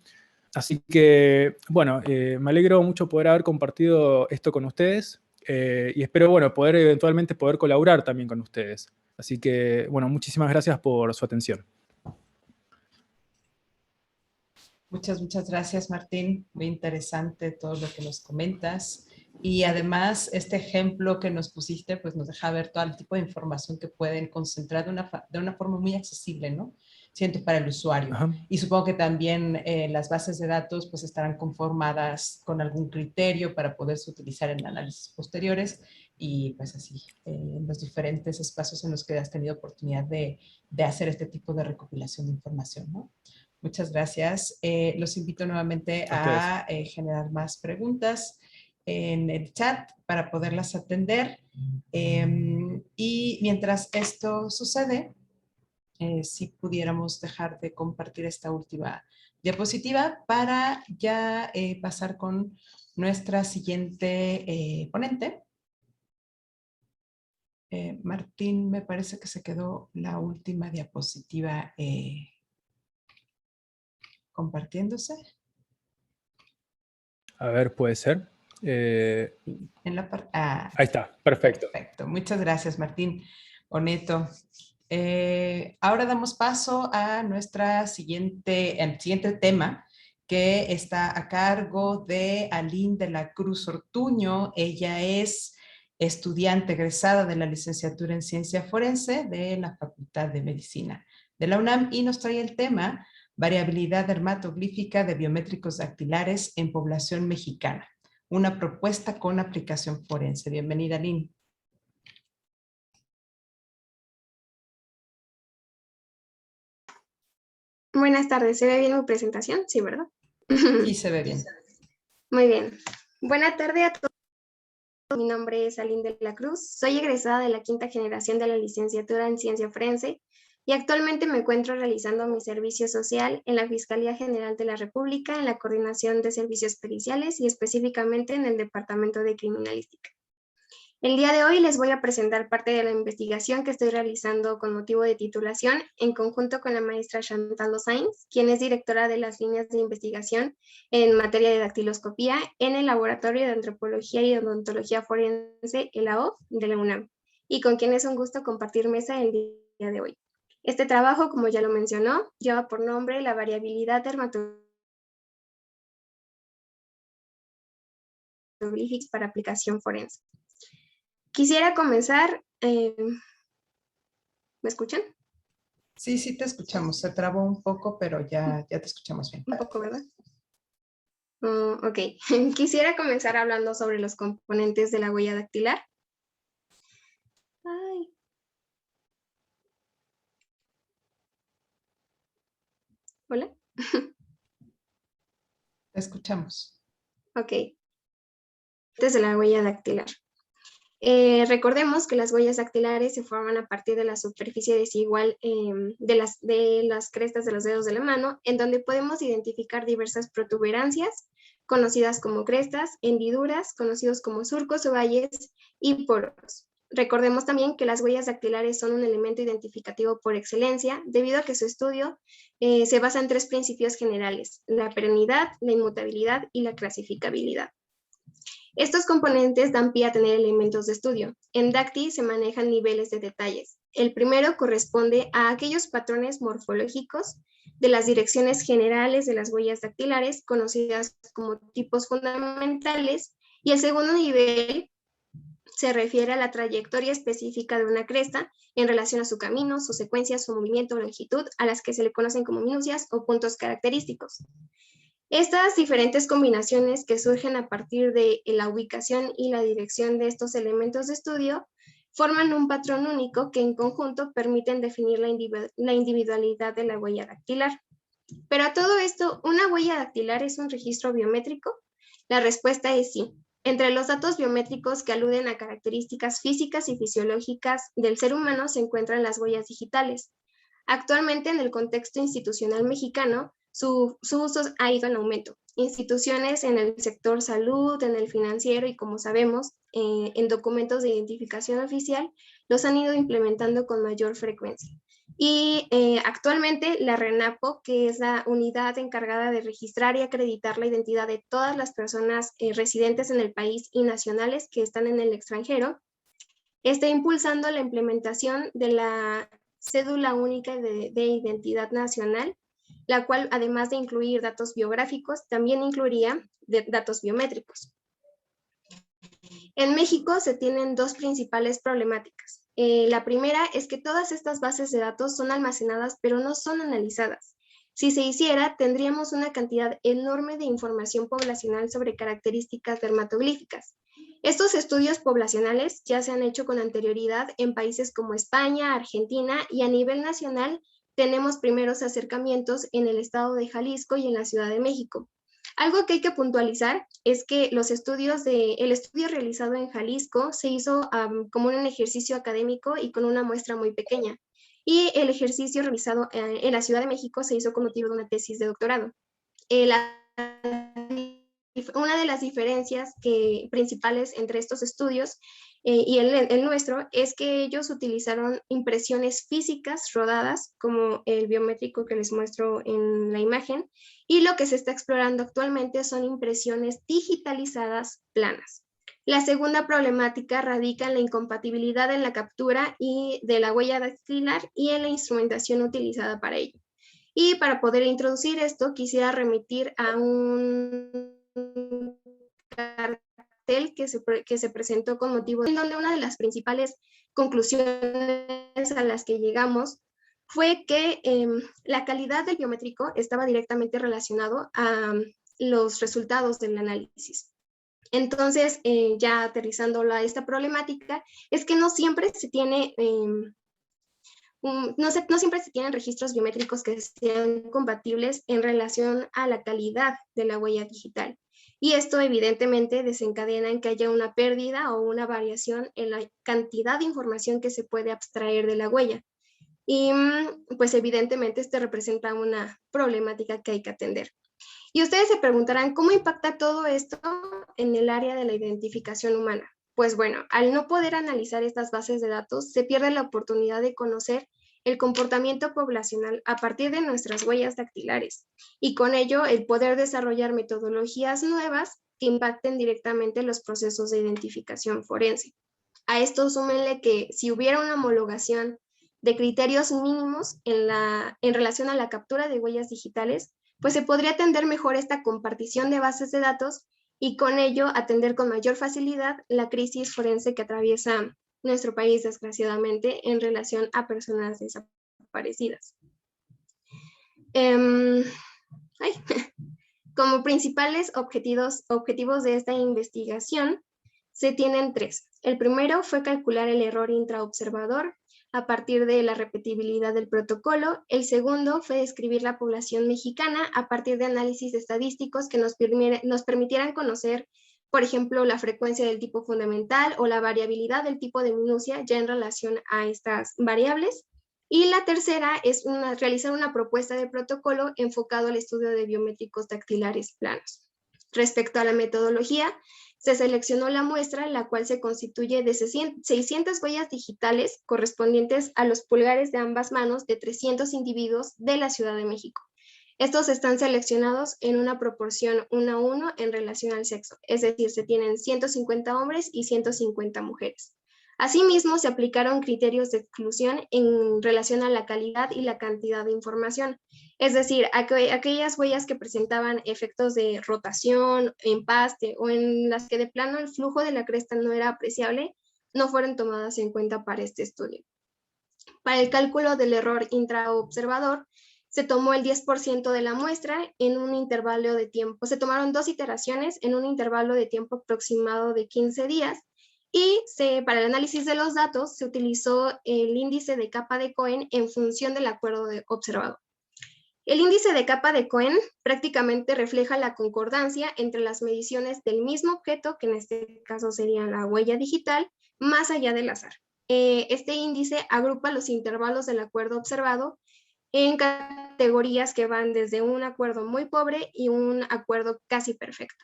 Así que, bueno, me alegro mucho poder haber compartido esto con ustedes y espero, bueno, poder eventualmente poder colaborar también con ustedes. Así que, bueno, muchísimas gracias por su atención. Muchas gracias, Martín. Muy interesante todo lo que nos comentas. Y además, este ejemplo que nos pusiste, pues nos deja ver todo el tipo de información que pueden concentrar de una forma muy accesible, ¿no? Siento para el usuario. Ajá. Y supongo que también las bases de datos pues estarán conformadas con algún criterio para poderse utilizar en análisis posteriores y pues así, en los diferentes espacios en los que has tenido oportunidad de hacer este tipo de recopilación de información, ¿no? Muchas gracias. Los invito nuevamente A ustedes. a generar más preguntas en el chat para poderlas atender. Y mientras esto sucede, si pudiéramos dejar de compartir esta última diapositiva para ya pasar con nuestra siguiente ponente. Martín, me parece que se quedó la última diapositiva compartiéndose. A ver, puede ser. En la Ahí está, perfecto. Perfecto. Muchas gracias, Martín Oneto. Ahora damos paso a el siguiente tema, que está a cargo de Aline de la Cruz Ortuño. Ella es estudiante egresada de la licenciatura en Ciencia Forense de la Facultad de Medicina de la UNAM y nos trae el tema variabilidad dermatoglífica de biométricos dactilares en población mexicana. Una propuesta con aplicación forense. Bienvenida, Aline. Buenas tardes, ¿se ve bien mi presentación? Sí, ¿verdad? Sí, se ve bien. Muy bien. Buena tarde a todos. Mi nombre es Aline de la Cruz. Soy egresada de la quinta generación de la licenciatura en Ciencia Forense y actualmente me encuentro realizando mi servicio social en la Fiscalía General de la República en la Coordinación de Servicios Periciales y específicamente en el Departamento de Criminalística. El día de hoy les voy a presentar parte de la investigación que estoy realizando con motivo de titulación en conjunto con la maestra Chantal Sainz, quien es directora de las líneas de investigación en materia de dactiloscopía en el Laboratorio de Antropología y Odontología Forense, el AOF, de la UNAM, y con quien es un gusto compartir mesa el día de hoy. Este trabajo, como ya lo mencionó, lleva por nombre la variabilidad dermatológica para aplicación forense. Quisiera comenzar, ¿me escuchan? Sí, sí te escuchamos. Se trabó un poco, pero ya te escuchamos bien. Un poco, ¿verdad? Ok. Quisiera comenzar hablando sobre los componentes de la huella dactilar. Ay. Hola. Te escuchamos. Ok. Desde la huella dactilar. Recordemos que las huellas dactilares se forman a partir de la superficie desigual de las crestas de los dedos de la mano, en donde podemos identificar diversas protuberancias, conocidas como crestas, hendiduras, conocidos como surcos o valles, y poros. Recordemos también que las huellas dactilares son un elemento identificativo por excelencia, debido a que su estudio se basa en 3 principios generales: la perennidad, la inmutabilidad y la clasificabilidad. Estos componentes dan pie a tener elementos de estudio. En DACTI se manejan niveles de detalles. El primero corresponde a aquellos patrones morfológicos de las direcciones generales de las huellas dactilares, conocidas como tipos fundamentales, y el segundo nivel se refiere a la trayectoria específica de una cresta en relación a su camino, su secuencia, su movimiento o longitud, a las que se le conocen como minucias o puntos característicos. Estas diferentes combinaciones que surgen a partir de la ubicación y la dirección de estos elementos de estudio forman un patrón único que en conjunto permiten definir la individualidad de la huella dactilar. Pero a todo esto, ¿una huella dactilar es un registro biométrico? La respuesta es sí. Entre los datos biométricos que aluden a características físicas y fisiológicas del ser humano se encuentran las huellas digitales. Actualmente, en el contexto institucional mexicano, su uso ha ido en aumento. Instituciones en el sector salud, en el financiero y, como sabemos, en documentos de identificación oficial, los han ido implementando con mayor frecuencia. Y actualmente la RENAPO, que es la unidad encargada de registrar y acreditar la identidad de todas las personas residentes en el país y nacionales que están en el extranjero, está impulsando la implementación de la cédula única de identidad nacional, la cual, además de incluir datos biográficos, también incluiría datos biométricos. En México se tienen 2 principales problemáticas. La primera es que todas estas bases de datos son almacenadas, pero no son analizadas. Si se hiciera, tendríamos una cantidad enorme de información poblacional sobre características dermatoglíficas. Estos estudios poblacionales ya se han hecho con anterioridad en países como España, Argentina, y a nivel nacional tenemos primeros acercamientos en el estado de Jalisco y en la Ciudad de México. Algo que hay que puntualizar es que el estudio realizado en Jalisco se hizo como un ejercicio académico y con una muestra muy pequeña. Y el ejercicio realizado en la Ciudad de México se hizo con motivo de una tesis de doctorado. Una de las diferencias principales entre estos estudios y el nuestro es que ellos utilizaron impresiones físicas rodadas, como el biométrico que les muestro en la imagen, y lo que se está explorando actualmente son impresiones digitalizadas planas. La segunda problemática radica en la incompatibilidad en la captura y de la huella dactilar y en la instrumentación utilizada para ello. Y para poder introducir esto, quisiera remitir a un cartel que se presentó con motivo en donde una de las principales conclusiones a las que llegamos fue que la calidad del biométrico estaba directamente relacionado a los resultados del análisis. Entonces, ya aterrizando esta problemática, es que no siempre se tiene no siempre se tienen registros biométricos que sean compatibles en relación a la calidad de la huella digital. Y esto evidentemente desencadena en que haya una pérdida o una variación en la cantidad de información que se puede abstraer de la huella. Y pues evidentemente esto representa una problemática que hay que atender. Y ustedes se preguntarán, ¿cómo impacta todo esto en el área de la identificación humana? Pues bueno, al no poder analizar estas bases de datos, se pierde la oportunidad de conocer el comportamiento poblacional a partir de nuestras huellas dactilares y con ello el poder desarrollar metodologías nuevas que impacten directamente los procesos de identificación forense. A esto súmenle que si hubiera una homologación de criterios mínimos en relación a la captura de huellas digitales, pues se podría atender mejor esta compartición de bases de datos y con ello atender con mayor facilidad la crisis forense que atraviesa nuestro país, desgraciadamente, en relación a personas desaparecidas. Como principales objetivos de esta investigación, se tienen 3. El primero fue calcular el error intraobservador a partir de la repetibilidad del protocolo. El segundo fue describir la población mexicana a partir de análisis estadísticos que nos permitieran conocer por ejemplo, la frecuencia del tipo fundamental o la variabilidad del tipo de minucia ya en relación a estas variables. Y la tercera es realizar una propuesta de protocolo enfocado al estudio de biométricos dactilares planos. Respecto a la metodología, se seleccionó la muestra, la cual se constituye de 600 huellas digitales correspondientes a los pulgares de ambas manos de 300 individuos de la Ciudad de México. Estos están seleccionados en una proporción 1:1 en relación al sexo, es decir, se tienen 150 hombres y 150 mujeres. Asimismo, se aplicaron criterios de exclusión en relación a la calidad y la cantidad de información, es decir, aquellas huellas que presentaban efectos de rotación, empaste o en las que de plano el flujo de la cresta no era apreciable, no fueron tomadas en cuenta para este estudio. Para el cálculo del error intraobservador, se tomó el 10% de la muestra en un intervalo de tiempo. Se tomaron 2 iteraciones en un intervalo de tiempo aproximado de 15 días y para el análisis de los datos se utilizó el índice de capa de Cohen en función del acuerdo observado. El índice de capa de Cohen prácticamente refleja la concordancia entre las mediciones del mismo objeto, que en este caso sería la huella digital, más allá del azar. Este índice agrupa los intervalos del acuerdo observado en categorías que van desde un acuerdo muy pobre y un acuerdo casi perfecto.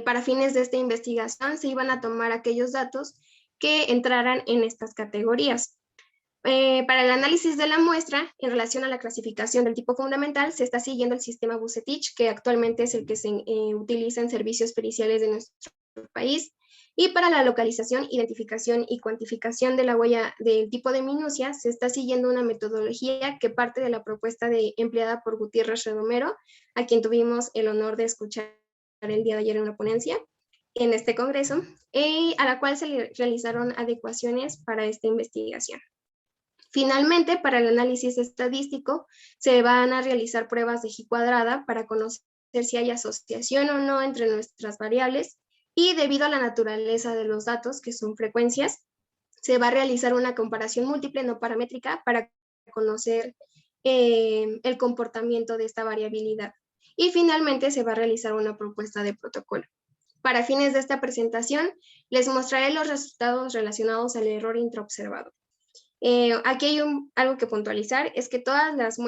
Para fines de esta investigación se iban a tomar aquellos datos que entraran en estas categorías. Para el análisis de la muestra, en relación a la clasificación del tipo fundamental, se está siguiendo el sistema Vucetich, que actualmente es el que se utiliza en servicios periciales de nuestro país. Y para la localización, identificación y cuantificación de la huella del tipo de minucia, se está siguiendo una metodología que parte de la propuesta empleada por Gutiérrez Redomero, a quien tuvimos el honor de escuchar el día de ayer en una ponencia en este congreso, a la cual se le realizaron adecuaciones para esta investigación. Finalmente, para el análisis estadístico, se van a realizar pruebas de G cuadrada para conocer si hay asociación o no entre nuestras variables, y debido a la naturaleza de los datos, que son frecuencias, se va a realizar una comparación múltiple no paramétrica para conocer el comportamiento de esta variabilidad. Y finalmente se va a realizar una propuesta de protocolo. Para fines de esta presentación, les mostraré los resultados relacionados al error intraobservado. Aquí hay algo que puntualizar, es que todas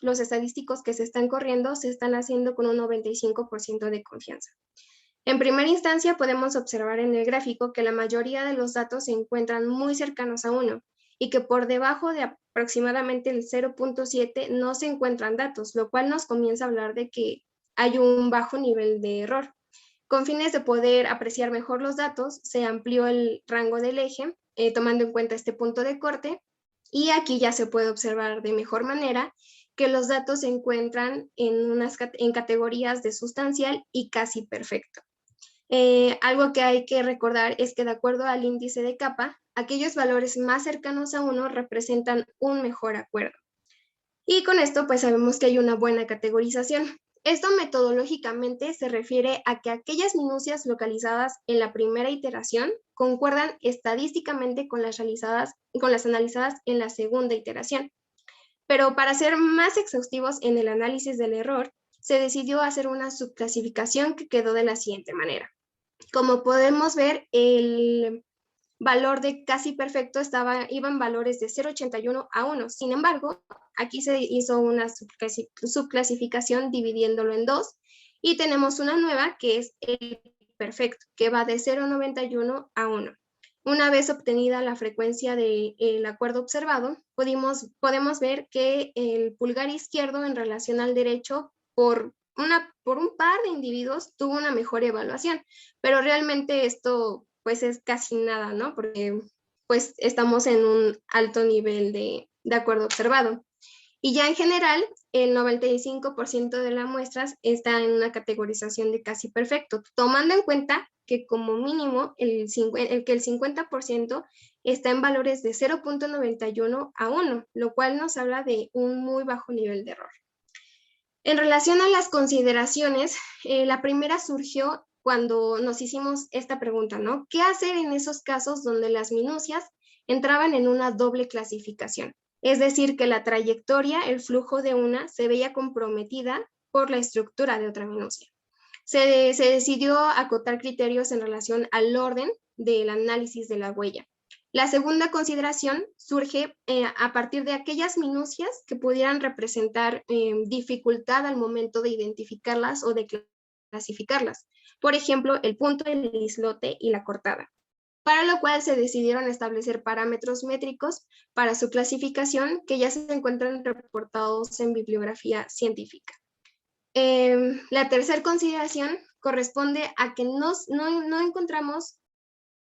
los estadísticos que se están corriendo se están haciendo con un 95% de confianza. En primera instancia, podemos observar en el gráfico que la mayoría de los datos se encuentran muy cercanos a 1 y que por debajo de aproximadamente el 0.7 no se encuentran datos, lo cual nos comienza a hablar de que hay un bajo nivel de error. Con fines de poder apreciar mejor los datos, se amplió el rango del eje, tomando en cuenta este punto de corte, y aquí ya se puede observar de mejor manera que los datos se encuentran en categorías de sustancial y casi perfecto. Algo que hay que recordar es que de acuerdo al índice de capa, aquellos valores más cercanos a 1 representan un mejor acuerdo. Y con esto pues sabemos que hay una buena categorización. Esto metodológicamente se refiere a que aquellas minucias localizadas en la primera iteración concuerdan estadísticamente con las analizadas en la segunda iteración. Pero para ser más exhaustivos en el análisis del error, se decidió hacer una subclasificación que quedó de la siguiente manera. Como podemos ver, el valor de casi perfecto iban valores de 0.81 a 1. Sin embargo, aquí se hizo una subclasificación dividiéndolo en 2 y tenemos una nueva que es el perfecto, que va de 0.91 a 1. Una vez obtenida la frecuencia del acuerdo observado, podemos ver que el pulgar izquierdo en relación al derecho por un par de individuos tuvo una mejor evaluación, pero realmente esto pues es casi nada, ¿no? Porque pues estamos en un alto nivel de acuerdo observado. Y ya en general, el 95% de las muestras está en una categorización de casi perfecto, tomando en cuenta que como mínimo el 50% está en valores de 0.91 a 1, lo cual nos habla de un muy bajo nivel de error. En relación a las consideraciones, la primera surgió cuando nos hicimos esta pregunta, ¿no? ¿Qué hacer en esos casos donde las minucias entraban en una doble clasificación? Es decir, que la trayectoria, el flujo de una, se veía comprometida por la estructura de otra minucia. se decidió acotar criterios en relación al orden del análisis de la huella. La segunda consideración surge a partir de aquellas minucias que pudieran representar dificultad al momento de identificarlas o de clasificarlas. Por ejemplo, el punto, el islote y la cortada. Para lo cual se decidieron establecer parámetros métricos para su clasificación que ya se encuentran reportados en bibliografía científica. La tercera consideración corresponde a que no encontramos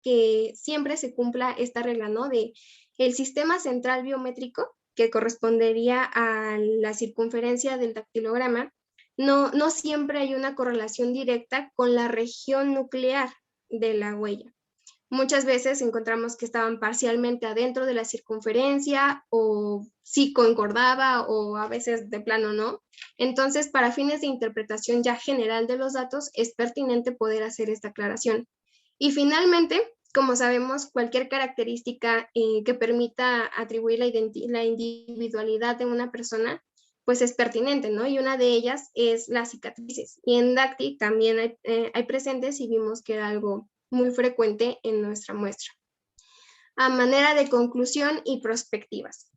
que siempre se cumpla esta regla, ¿no? De el sistema central biométrico, que correspondería a la circunferencia del dactilograma, no siempre hay una correlación directa con la región nuclear de la huella. Muchas veces encontramos que estaban parcialmente adentro de la circunferencia o sí concordaba o a veces de plano no. Entonces, para fines de interpretación ya general de los datos, es pertinente poder hacer esta aclaración. Y finalmente, como sabemos, cualquier característica que permita atribuir la individualidad de una persona, pues es pertinente, ¿no? Y una de ellas es las cicatrices. Y en Dacti también hay presentes y vimos que era algo muy frecuente en nuestra muestra. A manera de conclusión y perspectivas.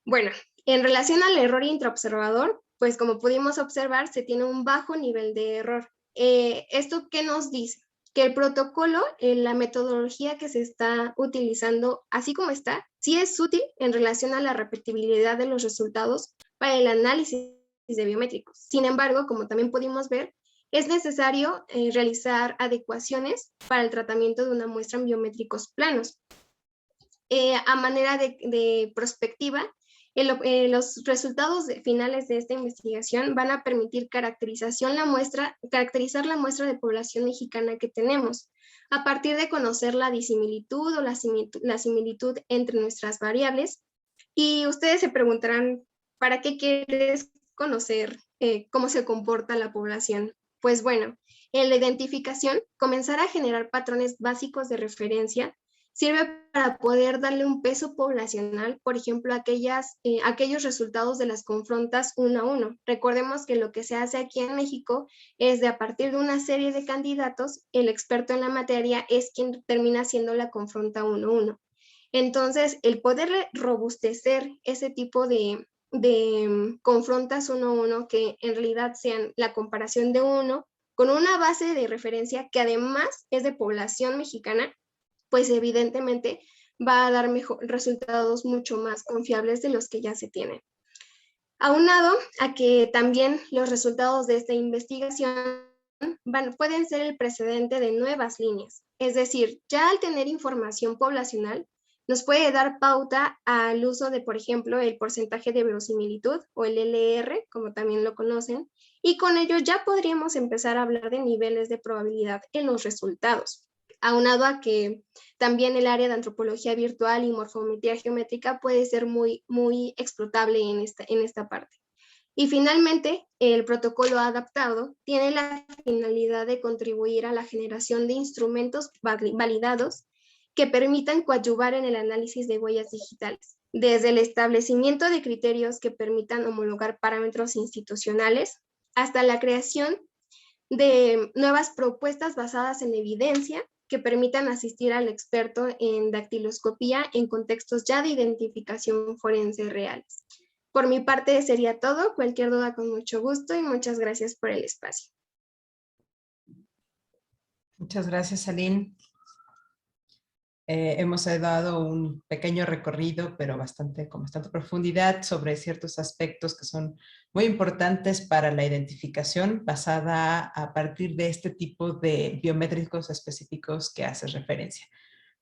Bueno, en relación al error intraobservador, pues como pudimos observar, se tiene un bajo nivel de error. ¿Esto qué nos dice? Que el protocolo, la metodología que se está utilizando, así como está, sí es útil en relación a la repetibilidad de los resultados para el análisis de biométricos. Sin embargo, como también pudimos ver, es necesario realizar adecuaciones para el tratamiento de una muestra en biométricos planos. A manera de perspectiva, los resultados finales de esta investigación van a permitir caracterizar la muestra de población mexicana que tenemos, a partir de conocer la disimilitud o la similitud entre nuestras variables. Y ustedes se preguntarán, ¿para qué quieres conocer cómo se comporta la población? Pues bueno, en la identificación, comenzar a generar patrones básicos de referencia sirve para poder darle un peso poblacional, por ejemplo, aquellos resultados de las confrontas 1 a 1. Recordemos que lo que se hace aquí en México es de a partir de una serie de candidatos, el experto en la materia es quien termina haciendo la confronta 1 a 1. Entonces, el poder robustecer ese tipo de confrontas 1 a 1, que en realidad sean la comparación de uno con una base de referencia que además es de población mexicana, pues evidentemente va a dar resultados mucho más confiables de los que ya se tienen. Aunado a que también los resultados de esta investigación pueden ser el precedente de nuevas líneas. Es decir, ya al tener información poblacional, nos puede dar pauta al uso de, por ejemplo, el porcentaje de verosimilitud o el LR, como también lo conocen, y con ello ya podríamos empezar a hablar de niveles de probabilidad en los resultados. Aunado a que también el área de antropología virtual y morfometría geométrica puede ser muy explotable en esta parte. Y finalmente, el protocolo adaptado tiene la finalidad de contribuir a la generación de instrumentos validados que permitan coadyuvar en el análisis de huellas digitales, desde el establecimiento de criterios que permitan homologar parámetros institucionales hasta la creación de nuevas propuestas basadas en evidencia que permitan asistir al experto en dactiloscopía en contextos ya de identificación forense reales. Por mi parte sería todo. Cualquier duda con mucho gusto y muchas gracias por el espacio. Muchas gracias, Aline. Hemos dado un pequeño recorrido, pero con bastante profundidad sobre ciertos aspectos que son muy importantes para la identificación basada a partir de este tipo de biométricos específicos que haces referencia.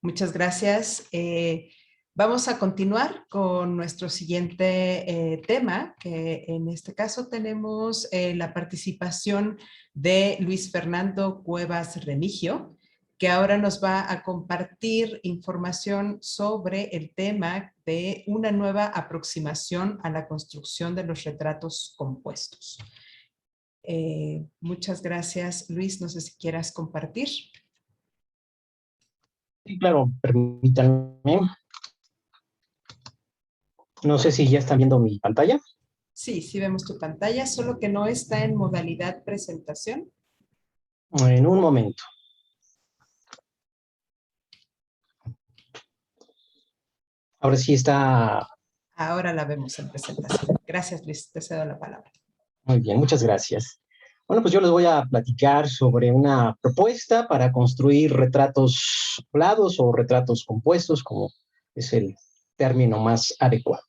Muchas gracias. Vamos a continuar con nuestro siguiente tema, que en este caso tenemos la participación de Luis Fernando Cuevas Remigio, que ahora nos va a compartir información sobre el tema de una nueva aproximación a la construcción de los retratos compuestos. Muchas gracias, Luis. No sé si quieras compartir. Sí, claro, permítanme. No sé si ya están viendo mi pantalla. Sí, sí vemos tu pantalla, solo que no está en modalidad presentación. En un momento. Ahora sí está. Ahora la vemos en presentación. Gracias, Luis. Te cedo la palabra. Muy bien, muchas gracias. Bueno, pues yo les voy a platicar sobre una propuesta para construir retratos hablados o retratos compuestos, como es el término más adecuado.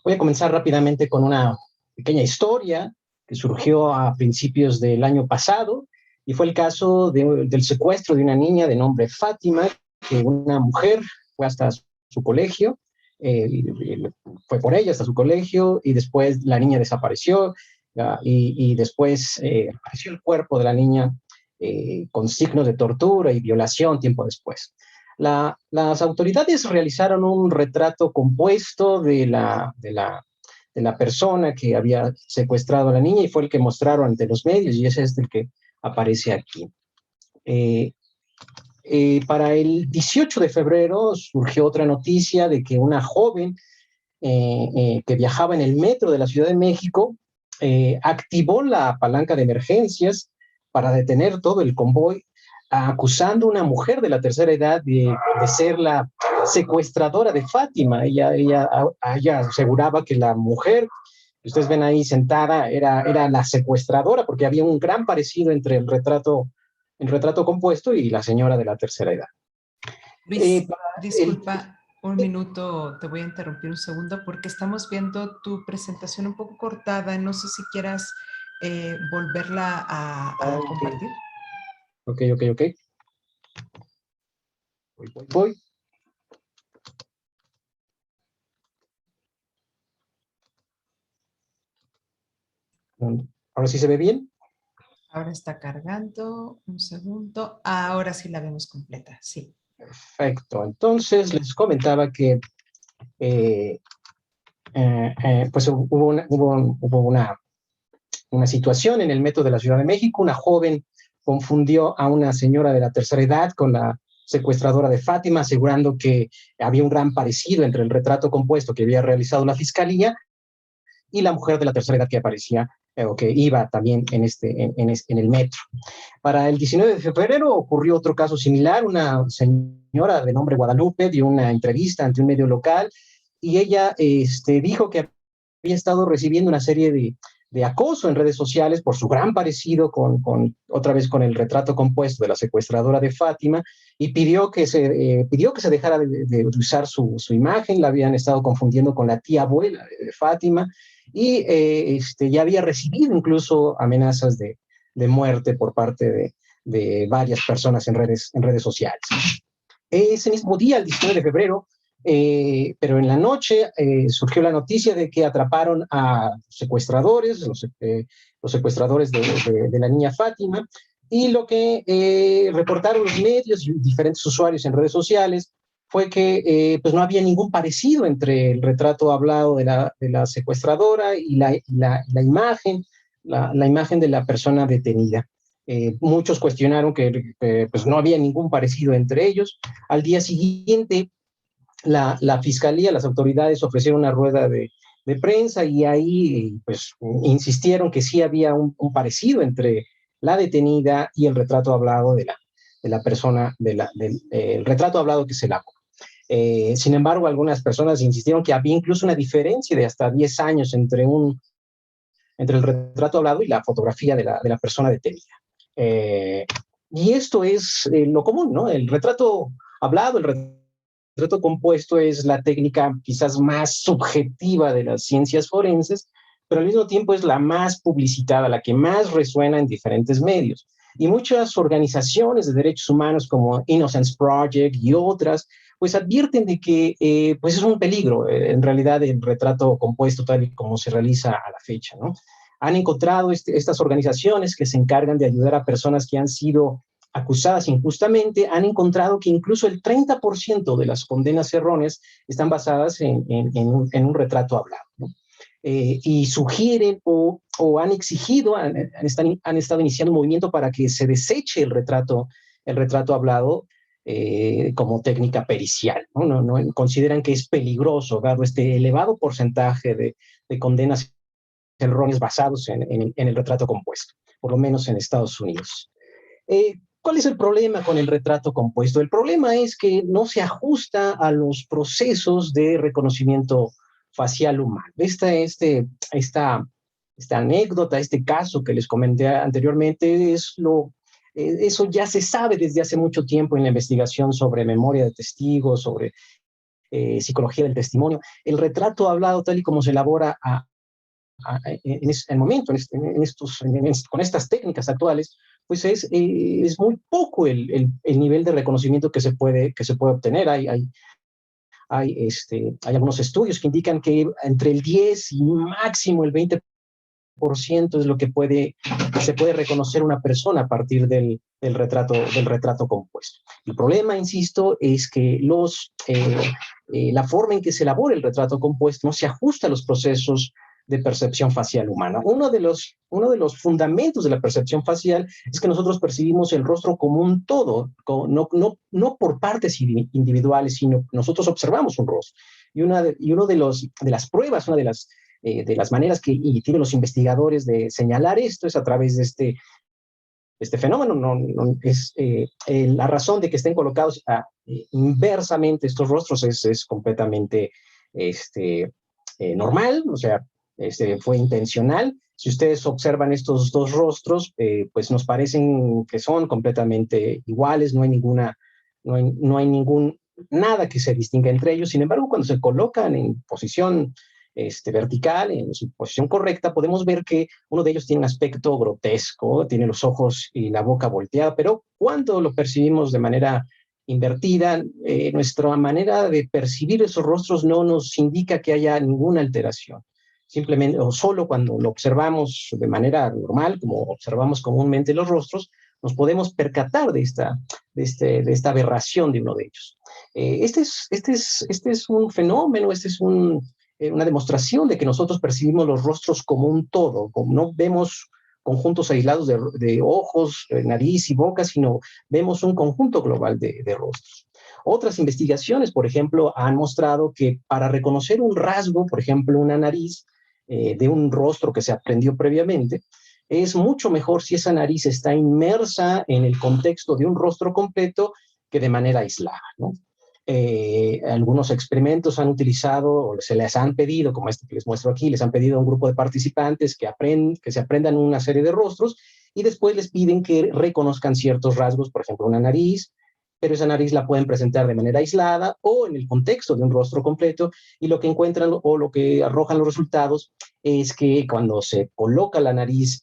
Voy a comenzar rápidamente con una pequeña historia que surgió a principios del año pasado y fue el caso del secuestro de una niña de nombre Fátima, que una mujer fue hasta su colegio, fue por ella hasta su colegio y después la niña desapareció y después apareció el cuerpo de la niña con signos de tortura y violación tiempo después. Las autoridades realizaron un retrato compuesto de la persona que había secuestrado a la niña y fue el que mostraron ante los medios y ese es el que aparece aquí. Para el 18 de febrero surgió otra noticia de que una joven que viajaba en el metro de la Ciudad de México activó la palanca de emergencias para detener todo el convoy, acusando a una mujer de la tercera edad de ser la secuestradora de Fátima. Ella aseguraba que la mujer que ustedes ven ahí sentada era la secuestradora, porque había un gran parecido entre el retrato compuesto y la señora de la tercera edad. Luis, disculpa un minuto, te voy a interrumpir un segundo porque estamos viendo tu presentación un poco cortada. No sé si quieras volverla a compartir. Ok. Voy. ¿Ahora sí se ve bien? Ahora está cargando, un segundo. Ahora sí la vemos completa, sí. Perfecto. Entonces les comentaba que pues hubo una situación en el metro de la Ciudad de México. Una joven confundió a una señora de la tercera edad con la secuestradora de Fátima, asegurando que había un gran parecido entre el retrato compuesto que había realizado la fiscalía y la mujer de la tercera edad que aparecía o que iba también en el metro. Para el 19 de febrero ocurrió otro caso similar. Una señora de nombre Guadalupe dio una entrevista ante un medio local y ella dijo que había estado recibiendo una serie de acoso en redes sociales por su gran parecido otra vez con el retrato compuesto de la secuestradora de Fátima y pidió que se dejara de usar su imagen. La habían estado confundiendo con la tía abuela de Fátima y ya había recibido incluso amenazas de muerte por parte de varias personas en redes sociales. Ese mismo día, el 19 de febrero, pero en la noche surgió la noticia de que atraparon a secuestradores, los secuestradores de la niña Fátima, y lo que reportaron los medios y diferentes usuarios en redes sociales fue que pues no había ningún parecido entre el retrato hablado de la secuestradora y la imagen, la imagen de la persona detenida. Muchos cuestionaron que pues no había ningún parecido entre ellos. Al día siguiente, la fiscalía, las autoridades ofrecieron una rueda de prensa y ahí pues insistieron que sí había un parecido entre la detenida y el retrato hablado de la persona, el retrato hablado que se la sin embargo, algunas personas insistieron que había incluso una diferencia de hasta 10 años entre el retrato hablado y la fotografía de la persona detenida. Y esto es lo común, ¿no? El retrato hablado, el retrato compuesto es la técnica quizás más subjetiva de las ciencias forenses, pero al mismo tiempo es la más publicitada, la que más resuena en diferentes medios. Y muchas organizaciones de derechos humanos como Innocence Project y otras, pues advierten de que pues es un peligro, en realidad, el retrato compuesto tal y como se realiza a la fecha, ¿no? Han encontrado estas organizaciones que se encargan de ayudar a personas que han sido acusadas injustamente, han encontrado que incluso el 30% de las condenas erróneas están basadas en un retrato hablado, ¿no? Y sugieren o han exigido, han estado iniciando un movimiento para que se deseche el retrato hablado como técnica pericial, ¿no? No consideran que es peligroso, dado este elevado porcentaje de condenas erróneos basados en el retrato compuesto, por lo menos en Estados Unidos. ¿Cuál es el problema con el retrato compuesto? El problema es que no se ajusta a los procesos de reconocimiento facial humano. Esta anécdota, este caso que les comenté anteriormente, eso ya se sabe desde hace mucho tiempo en la investigación sobre memoria de testigos, sobre psicología del testimonio. El retrato hablado, tal y como se elabora en el momento, con estas técnicas actuales, pues es muy poco el nivel de reconocimiento que se puede obtener. Hay algunos estudios que indican que entre el 10 y máximo el 20% es lo que se puede reconocer una persona a partir del retrato compuesto. El problema, insisto, es que la forma en que se elabora el retrato compuesto no se ajusta a los procesos de percepción facial humana. Uno de los fundamentos de la percepción facial es que nosotros percibimos el rostro como un todo, no por partes individuales, sino nosotros observamos un rostro. Y una de las pruebas, una de las maneras que tienen los investigadores de señalar esto es a través de este fenómeno. La razón de que estén colocados inversamente estos rostros es completamente normal, o sea, fue intencional. Si ustedes observan estos dos rostros, pues nos parecen que son completamente iguales, no hay nada que se distinga entre ellos. Sin embargo, cuando se colocan en posición vertical, en su posición correcta, podemos ver que uno de ellos tiene un aspecto grotesco, tiene los ojos y la boca volteada, pero cuando lo percibimos de manera invertida, nuestra manera de percibir esos rostros no nos indica que haya ninguna alteración. Simplemente, o solo cuando lo observamos de manera normal, como observamos comúnmente los rostros, nos podemos percatar de esta aberración de uno de ellos. Este es un fenómeno, una demostración de que nosotros percibimos los rostros como un todo, como no vemos conjuntos aislados de ojos, nariz y boca, sino vemos un conjunto global de rostros. Otras investigaciones, por ejemplo, han mostrado que para reconocer un rasgo, por ejemplo, una nariz de un rostro que se aprendió previamente, es mucho mejor si esa nariz está inmersa en el contexto de un rostro completo que de manera aislada, ¿no? Algunos experimentos han utilizado, o se les han pedido, como este que les muestro aquí, les han pedido a un grupo de participantes que se aprendan una serie de rostros y después les piden que reconozcan ciertos rasgos, por ejemplo, una nariz, pero esa nariz la pueden presentar de manera aislada o en el contexto de un rostro completo, y lo que encuentran o lo que arrojan los resultados es que cuando se coloca la nariz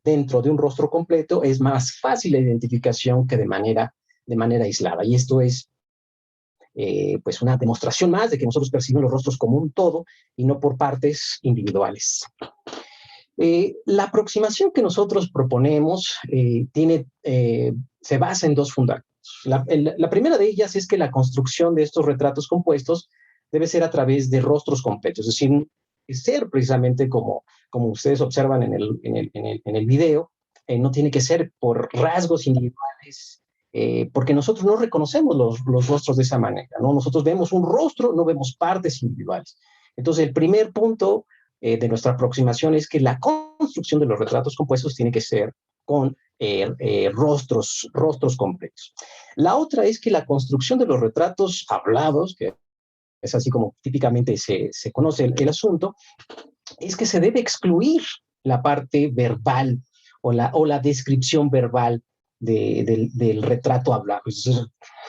dentro de un rostro completo es más fácil la identificación que de manera aislada. Y esto es pues una demostración más de que nosotros percibimos los rostros como un todo y no por partes individuales. La aproximación que nosotros proponemos se basa en dos fundamentos. La primera de ellas es que la construcción de estos retratos compuestos debe ser a través de rostros completos, es decir, ser precisamente como ustedes observan en el video, no tiene que ser por rasgos individuales, porque nosotros no reconocemos los rostros de esa manera, ¿no? Nosotros vemos un rostro, no vemos partes individuales. Entonces, el primer punto de nuestra aproximación es que la construcción de los retratos compuestos tiene que ser con rostros completos. La otra es que la construcción de los retratos hablados, que es así como típicamente se conoce el asunto, es que se debe excluir la parte verbal o la descripción verbal del retrato hablado. Es decir,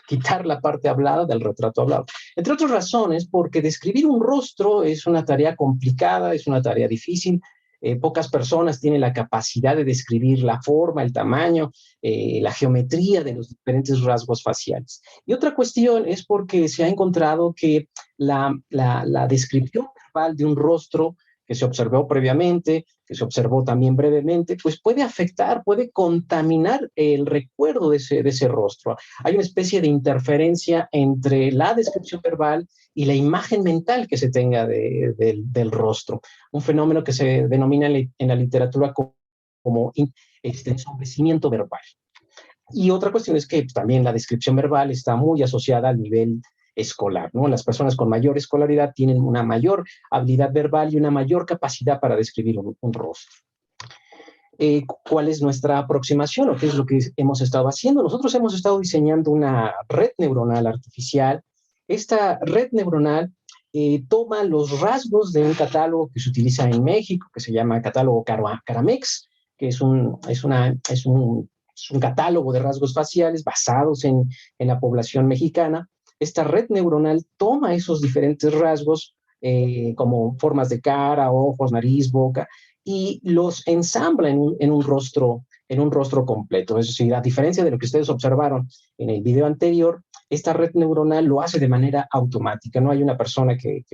quitar la parte hablada del retrato hablado. Entre otras razones, porque describir un rostro es una tarea complicada, es una tarea difícil. Pocas personas tienen la capacidad de describir la forma, el tamaño, la geometría de los diferentes rasgos faciales. Y otra cuestión es porque se ha encontrado que la descripción verbal de un rostro que se observó previamente, que se observó también brevemente, pues puede afectar, puede contaminar el recuerdo de ese rostro. Hay una especie de interferencia entre la descripción verbal y la imagen mental que se tenga del rostro. Un fenómeno que se denomina en la literatura como ensombrecimiento verbal. Y otra cuestión es que también la descripción verbal está muy asociada al nivel escolar, ¿no? Las personas con mayor escolaridad tienen una mayor habilidad verbal y una mayor capacidad para describir un rostro. ¿cuál es nuestra aproximación o qué es lo que hemos estado haciendo? Nosotros hemos estado diseñando una red neuronal artificial. Esta red neuronal toma los rasgos de un catálogo que se utiliza en México, que se llama catálogo Caramex, que es un catálogo de rasgos faciales basados en la población mexicana. Esta red neuronal toma esos diferentes rasgos como formas de cara, ojos, nariz, boca, y los ensambla en un rostro completo. Es decir, a diferencia de lo que ustedes observaron en el video anterior, esta red neuronal lo hace de manera automática. No hay una persona que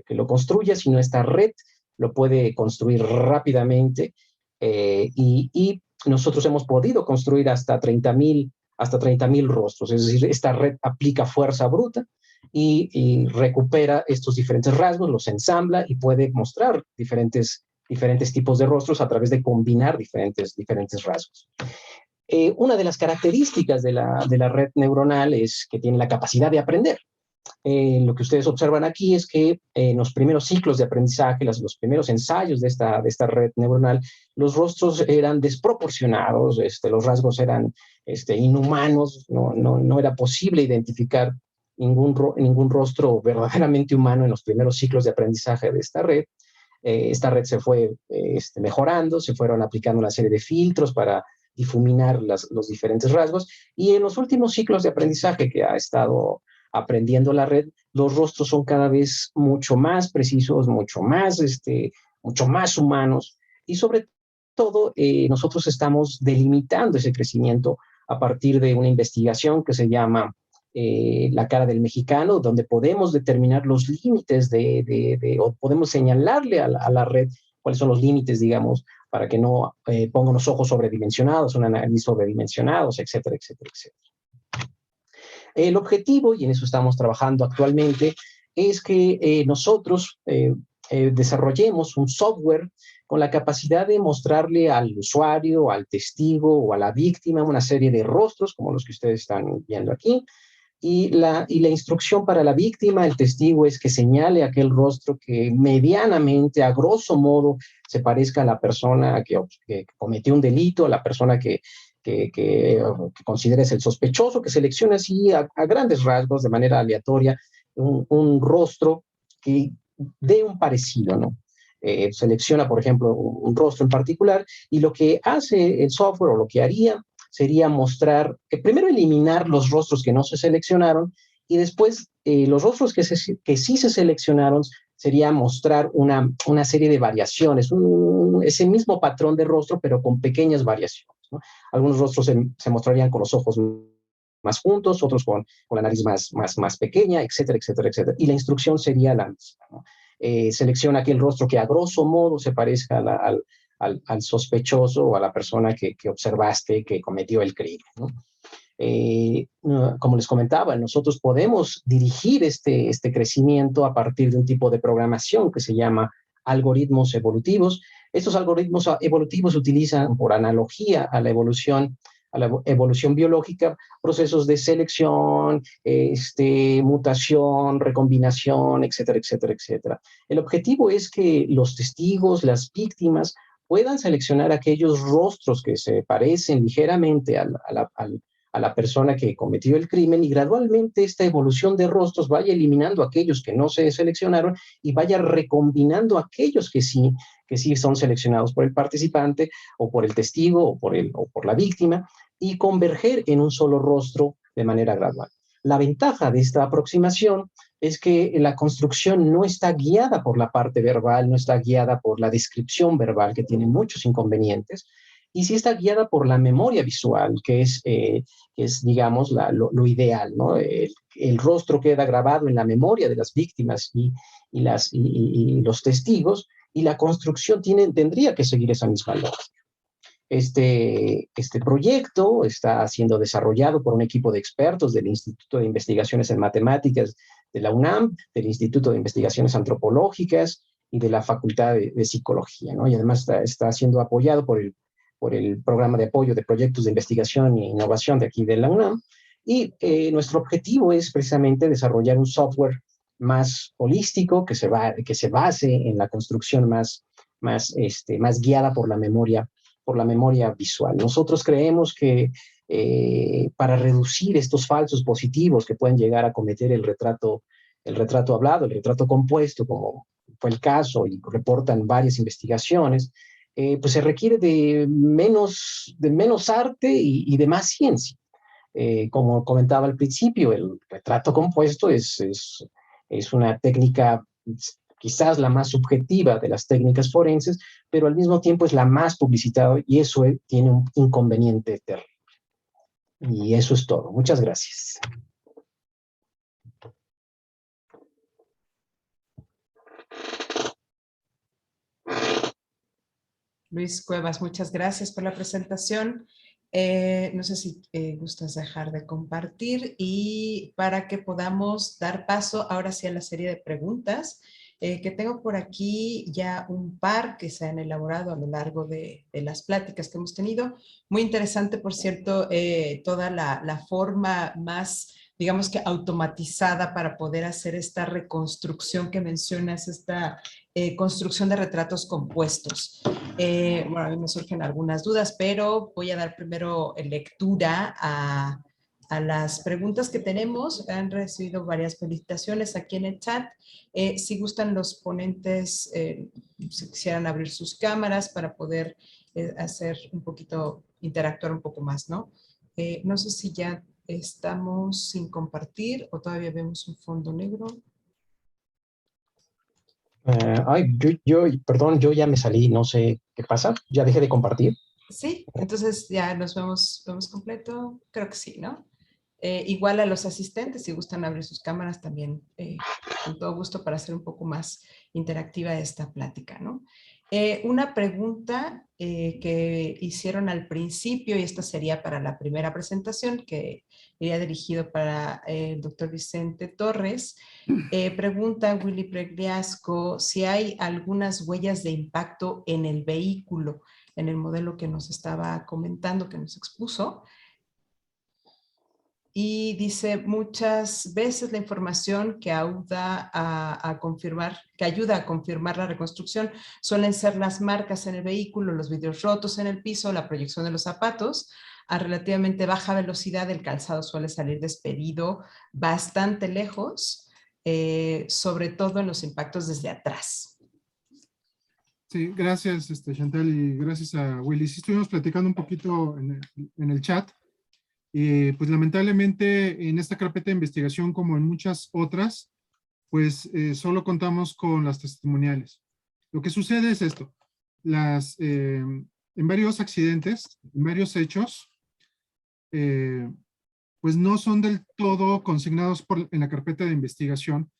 lo construya, sino esta red lo puede construir rápidamente y nosotros hemos podido construir hasta 30,000 rostros. Es decir, esta red aplica fuerza bruta y recupera estos diferentes rasgos, los ensambla y puede mostrar diferentes tipos de rostros a través de combinar diferentes rasgos. Una de las características de la red neuronal es que tiene la capacidad de aprender. Lo que ustedes observan aquí es que en los primeros ciclos de aprendizaje, los primeros ensayos de esta red neuronal, los rostros eran desproporcionados, los rasgos eran inhumanos, no era posible identificar ningún rostro verdaderamente humano en los primeros ciclos de aprendizaje de esta red. Esta red se fue mejorando, se fueron aplicando una serie de filtros para difuminar los diferentes rasgos, y en los últimos ciclos de aprendizaje que ha estado aprendiendo la red, los rostros son cada vez mucho más precisos, mucho más humanos, y sobre todo nosotros estamos delimitando ese crecimiento a partir de una investigación que se llama La cara del mexicano, donde podemos determinar los límites o podemos señalarle a la red cuáles son los límites, digamos, para que no ponga unos ojos sobredimensionados, una nariz sobredimensionados, etcétera, etcétera, etcétera. El objetivo, y en eso estamos trabajando actualmente, es que nosotros desarrollemos un software con la capacidad de mostrarle al usuario, al testigo o a la víctima una serie de rostros, como los que ustedes están viendo aquí, y la instrucción para la víctima, el testigo, es que señale aquel rostro que medianamente, a grosso modo, se parezca a la persona que cometió un delito, a la persona que consideres el sospechoso, que seleccione así a grandes rasgos, de manera aleatoria, un rostro que dé un parecido, ¿no? Selecciona, por ejemplo, un rostro en particular, y lo que hace el software, o lo que haría, sería mostrar, primero eliminar los rostros que no se seleccionaron, y después los rostros que sí se seleccionaron sería mostrar una serie de variaciones, ese mismo patrón de rostro, pero con pequeñas variaciones, ¿no? Algunos rostros se mostrarían con los ojos más juntos, otros con la nariz más pequeña, etcétera, etcétera, etcétera. Y la instrucción sería la misma, ¿no? Selecciona aquel rostro que a grosso modo se parezca al sospechoso o a la persona que observaste que cometió el crimen, ¿no? Como les comentaba, nosotros podemos dirigir este crecimiento a partir de un tipo de programación que se llama algoritmos evolutivos. Estos algoritmos evolutivos utilizan, por analogía a la evolución biológica, procesos de selección, mutación, recombinación, etcétera, etcétera, etcétera. El objetivo es que los testigos, las víctimas, puedan seleccionar aquellos rostros que se parecen ligeramente a la persona que cometió el crimen, y gradualmente esta evolución de rostros vaya eliminando aquellos que no se seleccionaron y vaya recombinando aquellos que sí son seleccionados por el participante o por el testigo o por la víctima, y converger en un solo rostro de manera gradual. La ventaja de esta aproximación es que la construcción no está guiada por la parte verbal, no está guiada por la descripción verbal, que tiene muchos inconvenientes, y sí está guiada por la memoria visual, que es digamos, lo ideal, ¿no? El rostro queda grabado en la memoria de las víctimas y los testigos, y la construcción tendría que seguir esa misma lógica. Este proyecto está siendo desarrollado por un equipo de expertos del Instituto de Investigaciones en Matemáticas de la UNAM, del Instituto de Investigaciones Antropológicas y de la Facultad de Psicología, ¿no? Y además está siendo apoyado por el Programa de Apoyo de Proyectos de Investigación e Innovación de aquí de la UNAM. Y nuestro objetivo es precisamente desarrollar un software más holístico, que se base en la construcción más guiada por la memoria por la memoria visual. Nosotros creemos que para reducir estos falsos positivos que pueden llegar a cometer el retrato hablado, el retrato compuesto, como fue el caso y reportan varias investigaciones, pues se requiere de menos arte y de más ciencia. Como comentaba al principio, el retrato compuesto es una técnica quizás la más subjetiva de las técnicas forenses, pero al mismo tiempo es la más publicitada y eso tiene un inconveniente terrible. Y eso es todo. Muchas gracias. Luis Cuevas, muchas gracias por la presentación. No sé si gustas dejar de compartir y para que podamos dar paso ahora sí a la serie de preguntas que tengo por aquí ya un par que se han elaborado a lo largo de las pláticas que hemos tenido. Muy interesante, por cierto, toda la forma más, digamos que automatizada para poder hacer esta reconstrucción que mencionas, esta construcción de retratos compuestos. Bueno, a mí me surgen algunas dudas, pero voy a dar primero lectura a las preguntas que tenemos. Han recibido varias felicitaciones aquí en el chat. Si gustan los ponentes, si quisieran abrir sus cámaras para poder hacer un poquito, interactuar un poco más, ¿no? No sé si ya estamos sin compartir o todavía vemos un fondo negro. Perdón, yo ya me salí, no sé qué pasa, ya dejé de compartir. Sí, entonces ya nos vemos completo, creo que sí, ¿no? Igual a los asistentes, si gustan abrir sus cámaras también, con todo gusto para hacer un poco más interactiva esta plática, ¿no? Una pregunta que hicieron al principio, y esta sería para la primera presentación, que iría dirigido para el doctor Vicente Torres. Pregunta Willy Pregliasco si hay algunas huellas de impacto en el vehículo, en el modelo que nos estaba comentando, que nos expuso. Y dice, muchas veces la información que ayuda a confirmar la reconstrucción suelen ser las marcas en el vehículo, los vidrios rotos en el piso, la proyección de los zapatos. A relativamente baja velocidad el calzado suele salir despedido bastante lejos, sobre todo en los impactos desde atrás. Sí, gracias Chantal y gracias a Willy. Sí, estuvimos platicando un poquito en el chat. Pues lamentablemente en esta carpeta de investigación, como en muchas otras, pues solo contamos con las testimoniales. Lo que sucede es esto. En varios accidentes, en varios hechos, pues no son del todo consignados en la carpeta de investigación,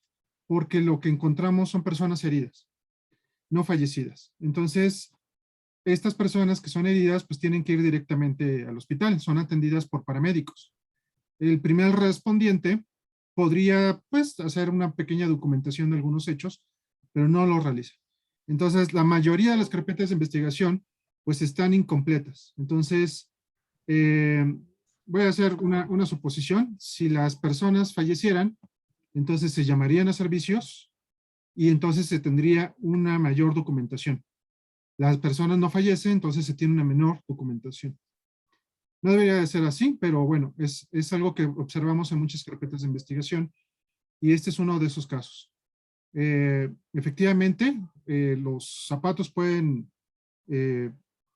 porque lo que encontramos son personas heridas, no fallecidas. Entonces, estas personas que son heridas, pues tienen que ir directamente al hospital, son atendidas por paramédicos. El primer respondiente podría, pues, hacer una pequeña documentación de algunos hechos, pero no lo realiza. Entonces, la mayoría de las carpetas de investigación, pues, están incompletas. Entonces, voy a hacer una suposición. Si las personas fallecieran, entonces se llamarían a servicios y entonces se tendría una mayor documentación. Las personas no fallecen, entonces se tiene una menor documentación. No debería de ser así, pero bueno, es algo que observamos en muchas carpetas de investigación y este es uno de esos casos. Efectivamente, los zapatos pueden,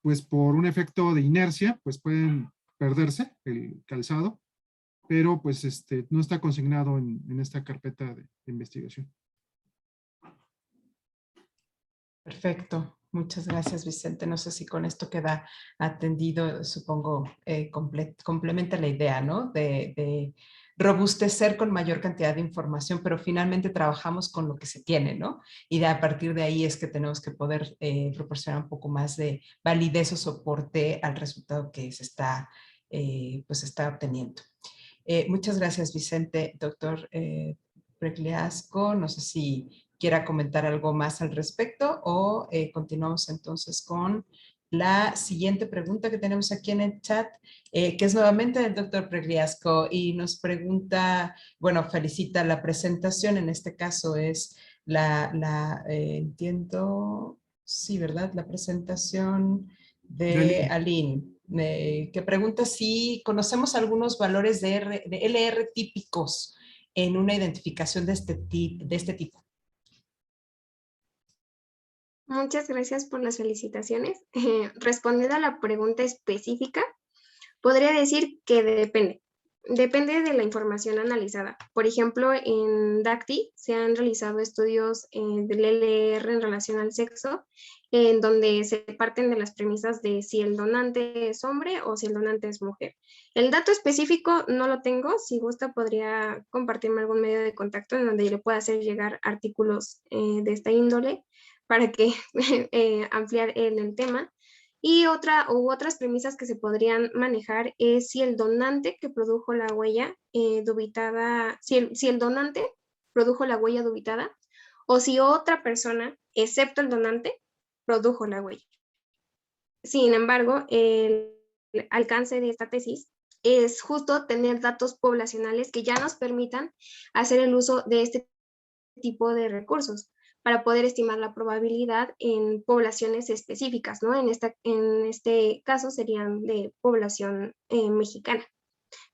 pues por un efecto de inercia, pues pueden perderse el calzado, pero pues no está consignado en esta carpeta de investigación. Perfecto. Muchas gracias, Vicente. No sé si con esto queda atendido, supongo, complementa la idea, ¿no? De robustecer con mayor cantidad de información, pero finalmente trabajamos con lo que se tiene, ¿no? Y a partir de ahí es que tenemos que poder proporcionar un poco más de validez o soporte al resultado que se está, pues está obteniendo. Muchas gracias, Vicente. Doctor Pregliasco, no sé si quiera comentar algo más al respecto o continuamos entonces con la siguiente pregunta que tenemos aquí en el chat, que es nuevamente del doctor Pregliasco y nos pregunta, bueno, felicita la presentación, en este caso es entiendo, sí, ¿verdad? La presentación de Aline, que pregunta si conocemos algunos valores de LR típicos en una identificación de este tipo. Muchas gracias por las felicitaciones. Respondiendo a la pregunta específica, podría decir que depende. Depende de la información analizada. Por ejemplo, en DACTI se han realizado estudios del LR en relación al sexo, en donde se parten de las premisas de si el donante es hombre o si el donante es mujer. El dato específico no lo tengo. Si gusta, podría compartirme algún medio de contacto en donde le pueda hacer llegar artículos de esta índole para que ampliar en el tema. Y otras premisas que se podrían manejar es si el donante que produjo la huella dubitada, si el donante produjo la huella dubitada o si otra persona, excepto el donante, produjo la huella. Sin embargo, el alcance de esta tesis es justo tener datos poblacionales que ya nos permitan hacer el uso de este tipo de recursos para poder estimar la probabilidad en poblaciones específicas, ¿no? En este caso serían de población mexicana.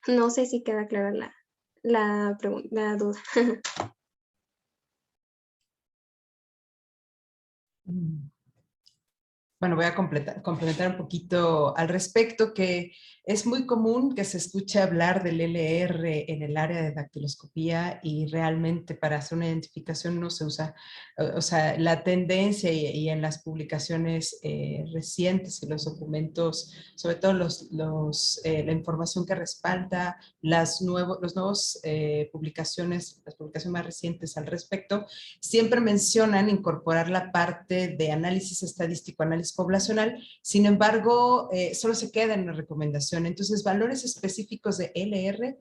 No sé si queda clara la duda. Bueno, voy a complementar un poquito al respecto, que es muy común que se escuche hablar del LR en el área de dactiloscopía y realmente para hacer una identificación no se usa, o sea, la tendencia y en las publicaciones recientes y los documentos, sobre todo la información que respalda las nuevas publicaciones, las publicaciones más recientes al respecto, siempre mencionan incorporar la parte de análisis estadístico, análisis poblacional, sin embargo, solo se queda en una recomendación. Entonces, valores específicos de LR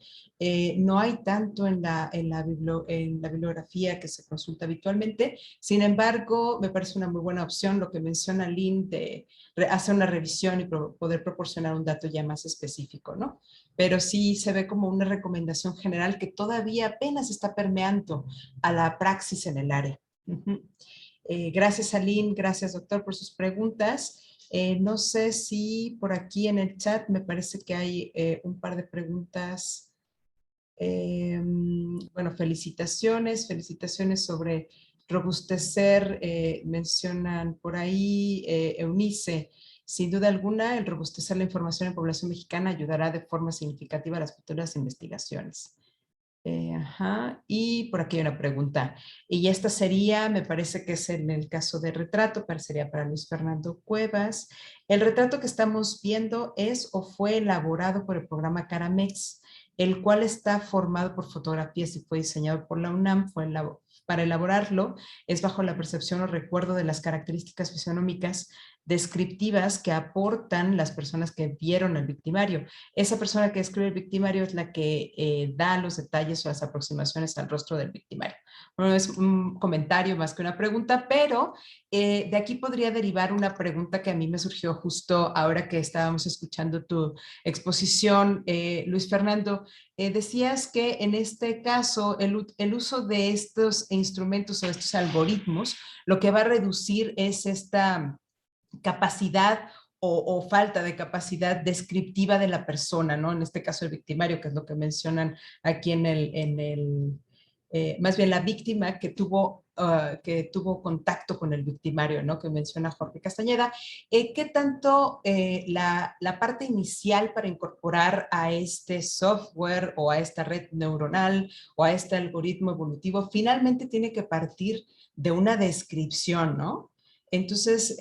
no hay tanto en la bibliografía que se consulta habitualmente. Sin embargo, me parece una muy buena opción lo que menciona Lynn de hacer una revisión y poder proporcionar un dato ya más específico, ¿no? Pero sí se ve como una recomendación general que todavía apenas está permeando a la praxis en el área. Gracias, Aline, gracias, doctor, por sus preguntas. No sé si por aquí en el chat me parece que hay un par de preguntas. Bueno, felicitaciones sobre robustecer, mencionan por ahí, Eunice. Sin duda alguna, el robustecer la información en población mexicana ayudará de forma significativa a las futuras investigaciones. Y por aquí hay una pregunta. Y esta sería, me parece que es en el caso de retrato, sería para Luis Fernando Cuevas. El retrato que estamos viendo es o fue elaborado por el programa Caramex, el cual está formado por fotografías y fue diseñado por la UNAM. Para elaborarlo es bajo la percepción o recuerdo de las características fisionómicas descriptivas que aportan las personas que vieron al victimario. Esa persona que escribe el victimario es la que da los detalles o las aproximaciones al rostro del victimario. Bueno, es un comentario más que una pregunta, pero de aquí podría derivar una pregunta que a mí me surgió justo ahora que estábamos escuchando tu exposición, Luis Fernando. Decías que en este caso el uso de estos instrumentos o estos algoritmos lo que va a reducir es esta capacidad o falta de capacidad descriptiva de la persona, ¿no? En este caso el victimario, que es lo que mencionan aquí más bien la víctima que tuvo contacto con el victimario, ¿no? Que menciona Jorge Castañeda. ¿Qué tanto la parte inicial para incorporar a este software o a esta red neuronal o a este algoritmo evolutivo finalmente tiene que partir de una descripción, ¿no? Entonces,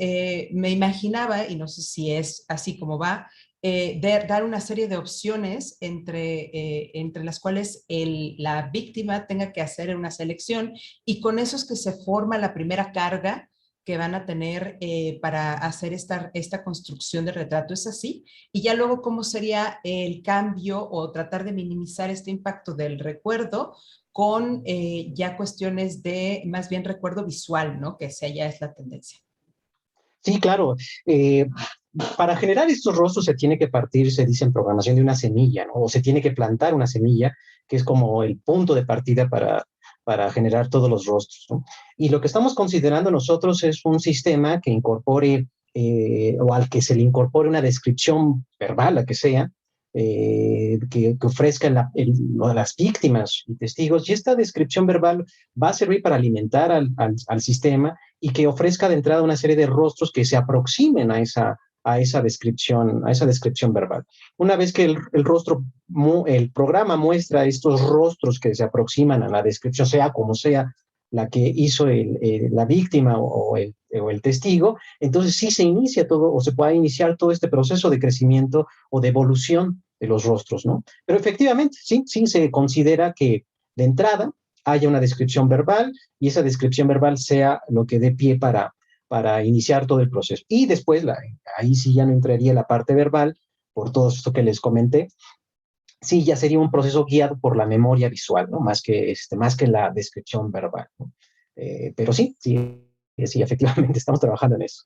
me imaginaba, y no sé si es así como va, dar una serie de opciones entre las cuales la víctima tenga que hacer una selección y con eso es que se forma la primera carga que van a tener para hacer esta construcción de retrato. ¿Es así? Y ya luego, ¿cómo sería el cambio o tratar de minimizar este impacto del recuerdo con ya cuestiones de más bien recuerdo visual, ¿no? Que esa ya es la tendencia. Sí, claro. Para generar estos rostros se tiene que partir, se dice en programación, de una semilla, ¿no? O se tiene que plantar una semilla, que es como el punto de partida para generar todos los rostros, ¿no? Y lo que estamos considerando nosotros es un sistema que incorpore o al que se le incorpore una descripción verbal, la que sea, que ofrezca lo de las víctimas y testigos, y esta descripción verbal va a servir para alimentar al sistema y que ofrezca de entrada una serie de rostros que se aproximen a esa descripción verbal. Una vez que el programa muestra estos rostros que se aproximan a la descripción, sea como sea la que hizo la víctima o el testigo, entonces sí se inicia todo, o se puede iniciar todo este proceso de crecimiento o de evolución de los rostros, ¿no? Pero efectivamente, sí se considera que de entrada haya una descripción verbal y esa descripción verbal sea lo que dé pie para iniciar todo el proceso. Y después, ahí sí ya no entraría la parte verbal, por todo esto que les comenté, sí ya sería un proceso guiado por la memoria visual, ¿no? Más que la descripción verbal, ¿no? Pero sí, efectivamente estamos trabajando en eso.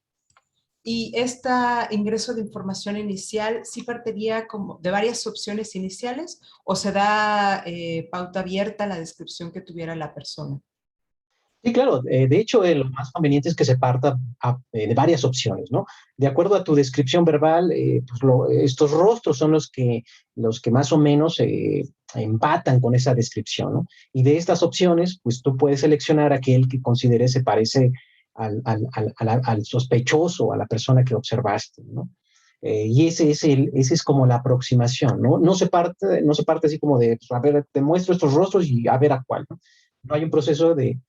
Y este ingreso de información inicial, ¿sí partiría como de varias opciones iniciales o se da pauta abierta a la descripción que tuviera la persona? Sí, claro. De hecho, lo más conveniente es que se parta de varias opciones, ¿no? De acuerdo a tu descripción verbal, pues estos rostros son los que más o menos empatan con esa descripción, ¿no? Y de estas opciones, pues tú puedes seleccionar aquel que consideres se parece al sospechoso, a la persona que observaste, ¿no? Y ese es como la aproximación, ¿no? No se parte así como de, pues, a ver, te muestro estos rostros y a ver a cuál, ¿no? No hay un proceso de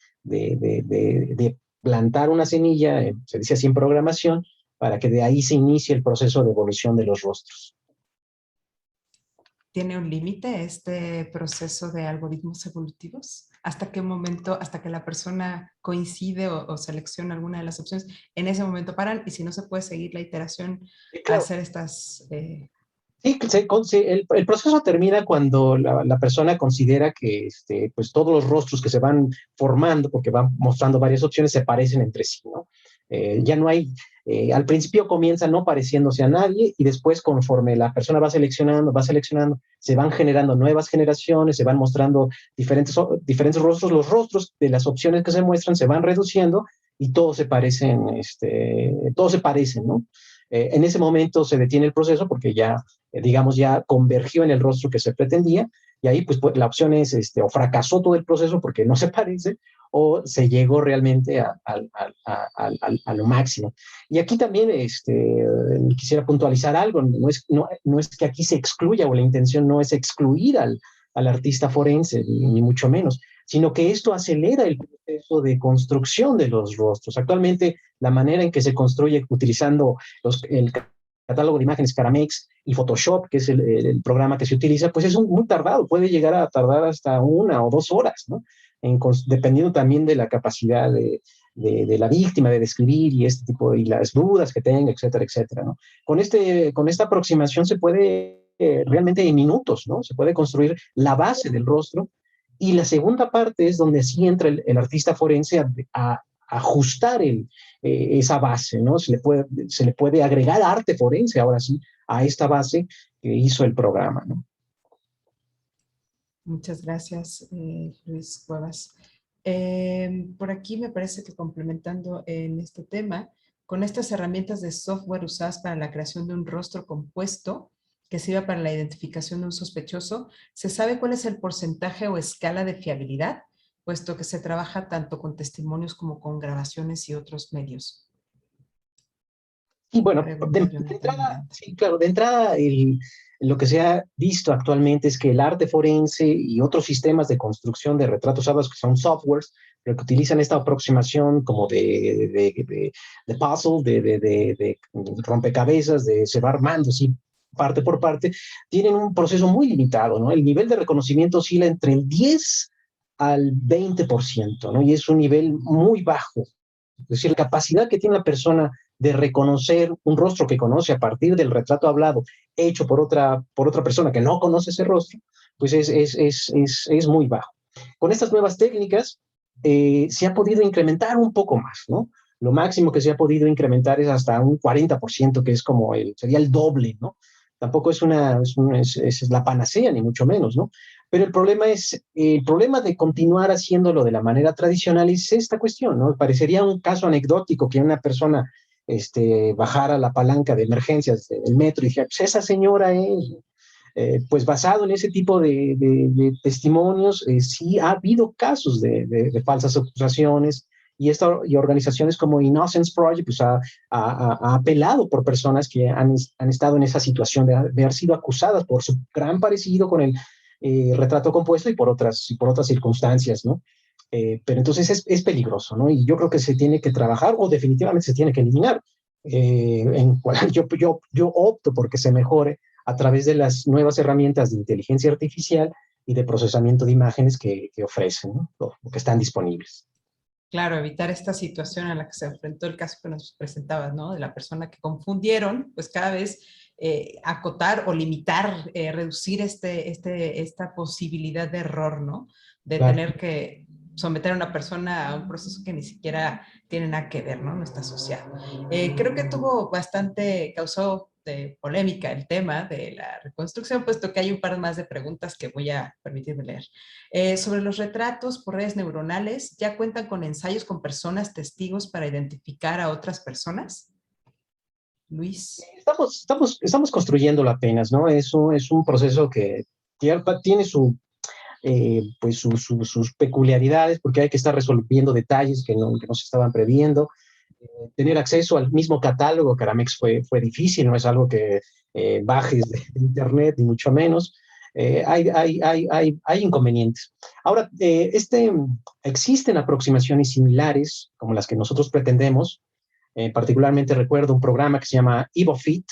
plantar una semilla, se dice así en programación, para que de ahí se inicie el proceso de evolución de los rostros. ¿Tiene un límite este proceso de algoritmos evolutivos? ¿Hasta qué momento, hasta que la persona coincide o selecciona alguna de las opciones, en ese momento paran? Y si no se puede seguir la iteración, Sí, claro. a hacer estas... Sí, el proceso termina cuando la persona considera que pues todos los rostros que se van formando, porque van mostrando varias opciones, se parecen entre sí, ¿no? Ya no hay, al principio comienza no pareciéndose a nadie y después conforme la persona va seleccionando, se van generando nuevas generaciones, se van mostrando diferentes rostros, los rostros de las opciones que se muestran se van reduciendo y todos se parecen, ¿no? En ese momento se detiene el proceso porque ya, digamos, ya convergió en el rostro que se pretendía y ahí pues la opción es o fracasó todo el proceso porque no se parece o se llegó realmente a lo máximo. Y aquí también quisiera puntualizar algo, no es que aquí se excluya o la intención no es excluir al artista forense, ni mucho menos, sino que esto acelera el proceso de construcción de los rostros. Actualmente, la manera en que se construye utilizando el catálogo de imágenes Caramex y Photoshop, que es el programa que se utiliza, pues es muy tardado, puede llegar a tardar hasta 1 o 2 horas, ¿no? Dependiendo también de la capacidad de la víctima de describir y este tipo, y las dudas que tenga, etcétera, etcétera, ¿no? Con esta aproximación se puede realmente en minutos, ¿no? Se puede construir la base del rostro y la segunda parte es donde sí entra el artista forense a ajustar esa base, ¿no? Se le puede agregar arte forense ahora sí a esta base que hizo el programa, ¿no? Muchas gracias, Luis Cuevas. Por aquí me parece que complementando en este tema, con estas herramientas de software usadas para la creación de un rostro compuesto que sirva para la identificación de un sospechoso, ¿se sabe cuál es el porcentaje o escala de fiabilidad? Puesto que se trabaja tanto con testimonios como con grabaciones y otros medios. Y bueno, de entrada, sí, claro, de entrada lo que se ha visto actualmente es que el arte forense y otros sistemas de construcción de retratos hablados, que son softwares, pero que utilizan esta aproximación como de puzzle, de rompecabezas, se va armando así parte por parte, tienen un proceso muy limitado, ¿no? El nivel de reconocimiento oscila entre el 10 al 20%, ¿no? Y es un nivel muy bajo. Es decir, la capacidad que tiene la persona de reconocer un rostro que conoce a partir del retrato hablado hecho por otra persona que no conoce ese rostro, pues es muy bajo. Con estas nuevas técnicas se ha podido incrementar un poco más, ¿no? Lo máximo que se ha podido incrementar es hasta un 40%, que es como sería el doble, ¿no? Tampoco es la panacea, ni mucho menos, ¿no? Pero el problema de continuar haciéndolo de la manera tradicional es esta cuestión, ¿no? Parecería un caso anecdótico que una persona bajara la palanca de emergencias del metro y dije, pues esa señora es... pues basado en ese tipo de testimonios, sí ha habido casos de falsas acusaciones y organizaciones como Innocence Project pues ha apelado por personas que han estado en esa situación de haber sido acusadas por su gran parecido con el retrato compuesto y por otras circunstancias, ¿no? Pero entonces es peligroso, ¿no? Y yo creo que se tiene que trabajar o definitivamente se tiene que eliminar. Yo opto porque se mejore a través de las nuevas herramientas de inteligencia artificial y de procesamiento de imágenes que ofrecen, ¿no? o que están disponibles. Claro, evitar esta situación a la que se enfrentó el caso que nos presentabas, ¿no? De la persona que confundieron, pues cada vez acotar o limitar, reducir esta posibilidad de error, ¿no? De Claro. tener que someter a una persona a un proceso que ni siquiera tiene nada que ver, ¿no? No está asociado. Creo que causó polémica el tema de la reconstrucción, puesto que hay un par más de preguntas que voy a permitirme leer. Sobre los retratos por redes neuronales, ¿ya cuentan con ensayos con personas testigos para identificar a otras personas? Luis. Estamos construyéndolo apenas, ¿no? Eso es un proceso que tiene pues sus peculiaridades, porque hay que estar resolviendo detalles que no se estaban previendo. Tener acceso al mismo catálogo Caramex fue difícil, no es algo que bajes de internet, ni mucho menos. Hay inconvenientes. Ahora, existen aproximaciones similares, como las que nosotros pretendemos. Particularmente recuerdo un programa que se llama EvoFit,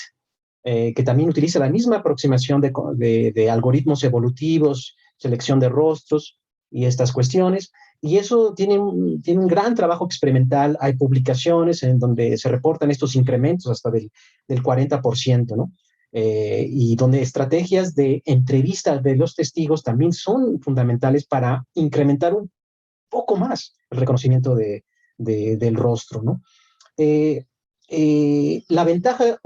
que también utiliza la misma aproximación de algoritmos evolutivos, selección de rostros y estas cuestiones. Y eso tiene un gran trabajo experimental. Hay publicaciones en donde se reportan estos incrementos hasta del 40%, ¿no? Y donde estrategias de entrevistas de los testigos también son fundamentales para incrementar un poco más el reconocimiento del rostro, ¿no? La ventaja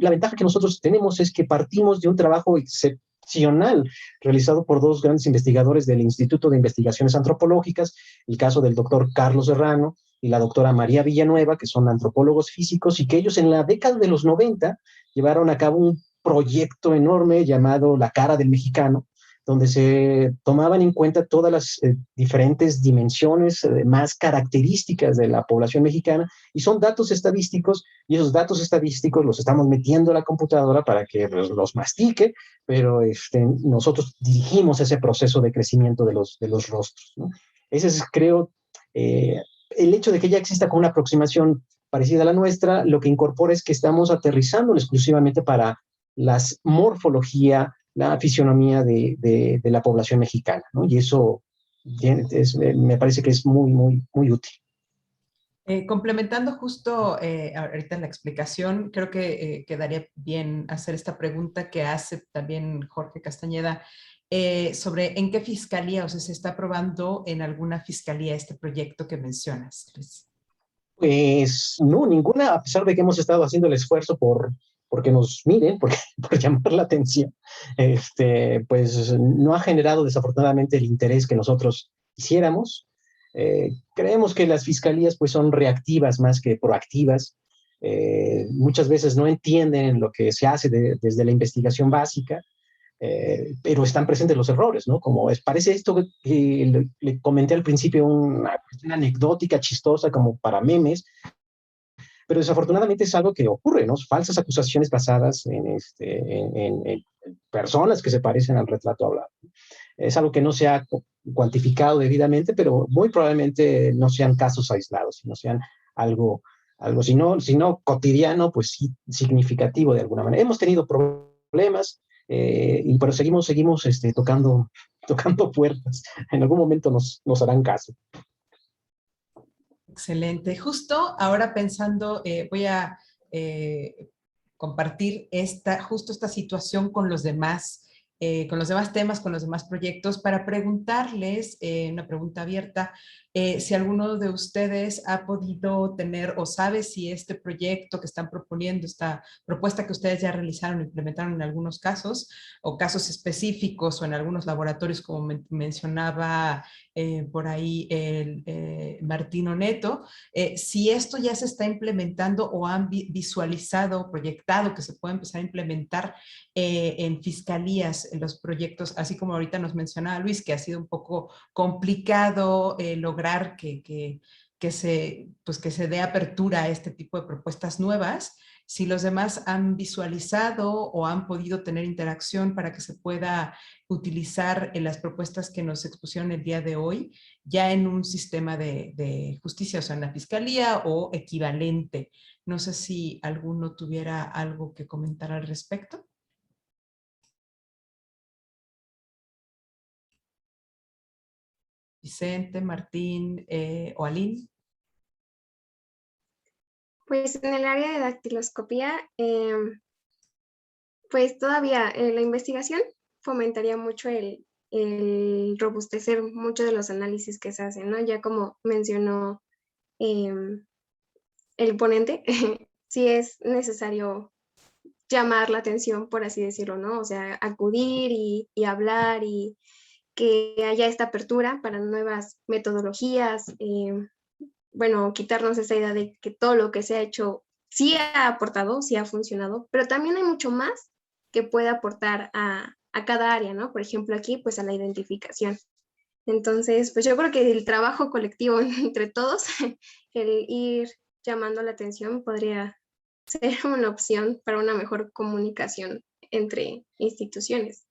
la ventaja que nosotros tenemos es que partimos de un trabajo excepcional realizado por dos grandes investigadores del Instituto de Investigaciones Antropológicas, el caso del doctor Carlos Serrano y la doctora María Villanueva, que son antropólogos físicos y que ellos en la década de los 90 llevaron a cabo un proyecto enorme llamado La Cara del Mexicano, donde se tomaban en cuenta todas las diferentes dimensiones más características de la población mexicana, y son datos estadísticos, y esos datos estadísticos los estamos metiendo a la computadora para que los mastique, pero nosotros dirigimos ese proceso de crecimiento de los rostros, ¿no? Ese es, creo, el hecho de que ya exista con una aproximación parecida a la nuestra, lo que incorpora es que estamos aterrizando exclusivamente para las morfología, la fisionomía de la población mexicana, ¿no? Y eso me parece que es muy, muy, muy útil. Complementando justo ahorita la explicación, creo que quedaría bien hacer esta pregunta que hace también Jorge Castañeda sobre en qué fiscalía, o sea, se está aprobando en alguna fiscalía este proyecto que mencionas, Luis. Pues no, ninguna, a pesar de que hemos estado haciendo el esfuerzo porque nos miren, por llamar la atención, pues no ha generado desafortunadamente el interés que nosotros quisiéramos. Creemos que las fiscalías pues son reactivas más que proactivas. Muchas veces no entienden lo que se hace desde la investigación básica, pero están presentes los errores, ¿no? Como parece esto que le comenté al principio, una anecdótica chistosa como para memes, pero desafortunadamente es algo que ocurre, ¿no? Falsas acusaciones basadas en personas que se parecen al retrato hablado. Es algo que no se ha cuantificado debidamente, pero muy probablemente no sean casos aislados, sino sean algo si no cotidiano, pues sí significativo de alguna manera. Hemos tenido problemas, pero seguimos tocando puertas. En algún momento nos harán caso. Excelente. Justo ahora pensando, voy a compartir justo esta situación con los demás temas, con los demás proyectos, para preguntarles, una pregunta abierta, Si alguno de ustedes ha podido tener o sabe si este proyecto que están proponiendo, esta propuesta que ustedes ya realizaron, implementaron en algunos casos, o casos específicos o en algunos laboratorios, como mencionaba por ahí el Martino Neto, si esto ya se está implementando o han visualizado, proyectado que se puede empezar a implementar en fiscalías, en los proyectos, así como ahorita nos mencionaba Luis, que ha sido un poco complicado lograr que se dé apertura a este tipo de propuestas nuevas. Si los demás han visualizado o han podido tener interacción para que se pueda utilizar en las propuestas que nos expusieron el día de hoy, ya en un sistema de justicia, o sea, en la fiscalía o equivalente. No sé si alguno tuviera algo que comentar al respecto. Vicente, Martín o Aline. Pues en el área de dactiloscopía, pues todavía la investigación fomentaría mucho el robustecer muchos de los análisis que se hacen, ¿no? Ya como mencionó el ponente, sí es necesario llamar la atención, por así decirlo, ¿no? O sea, acudir y hablar y que haya esta apertura para nuevas metodologías, bueno, quitarnos esa idea de que todo lo que se ha hecho sí ha aportado, sí ha funcionado, pero también hay mucho más que puede aportar a cada área, ¿no? Por ejemplo, aquí, pues a la identificación. Entonces, pues yo creo que el trabajo colectivo entre todos, el ir llamando la atención podría ser una opción para una mejor comunicación entre instituciones.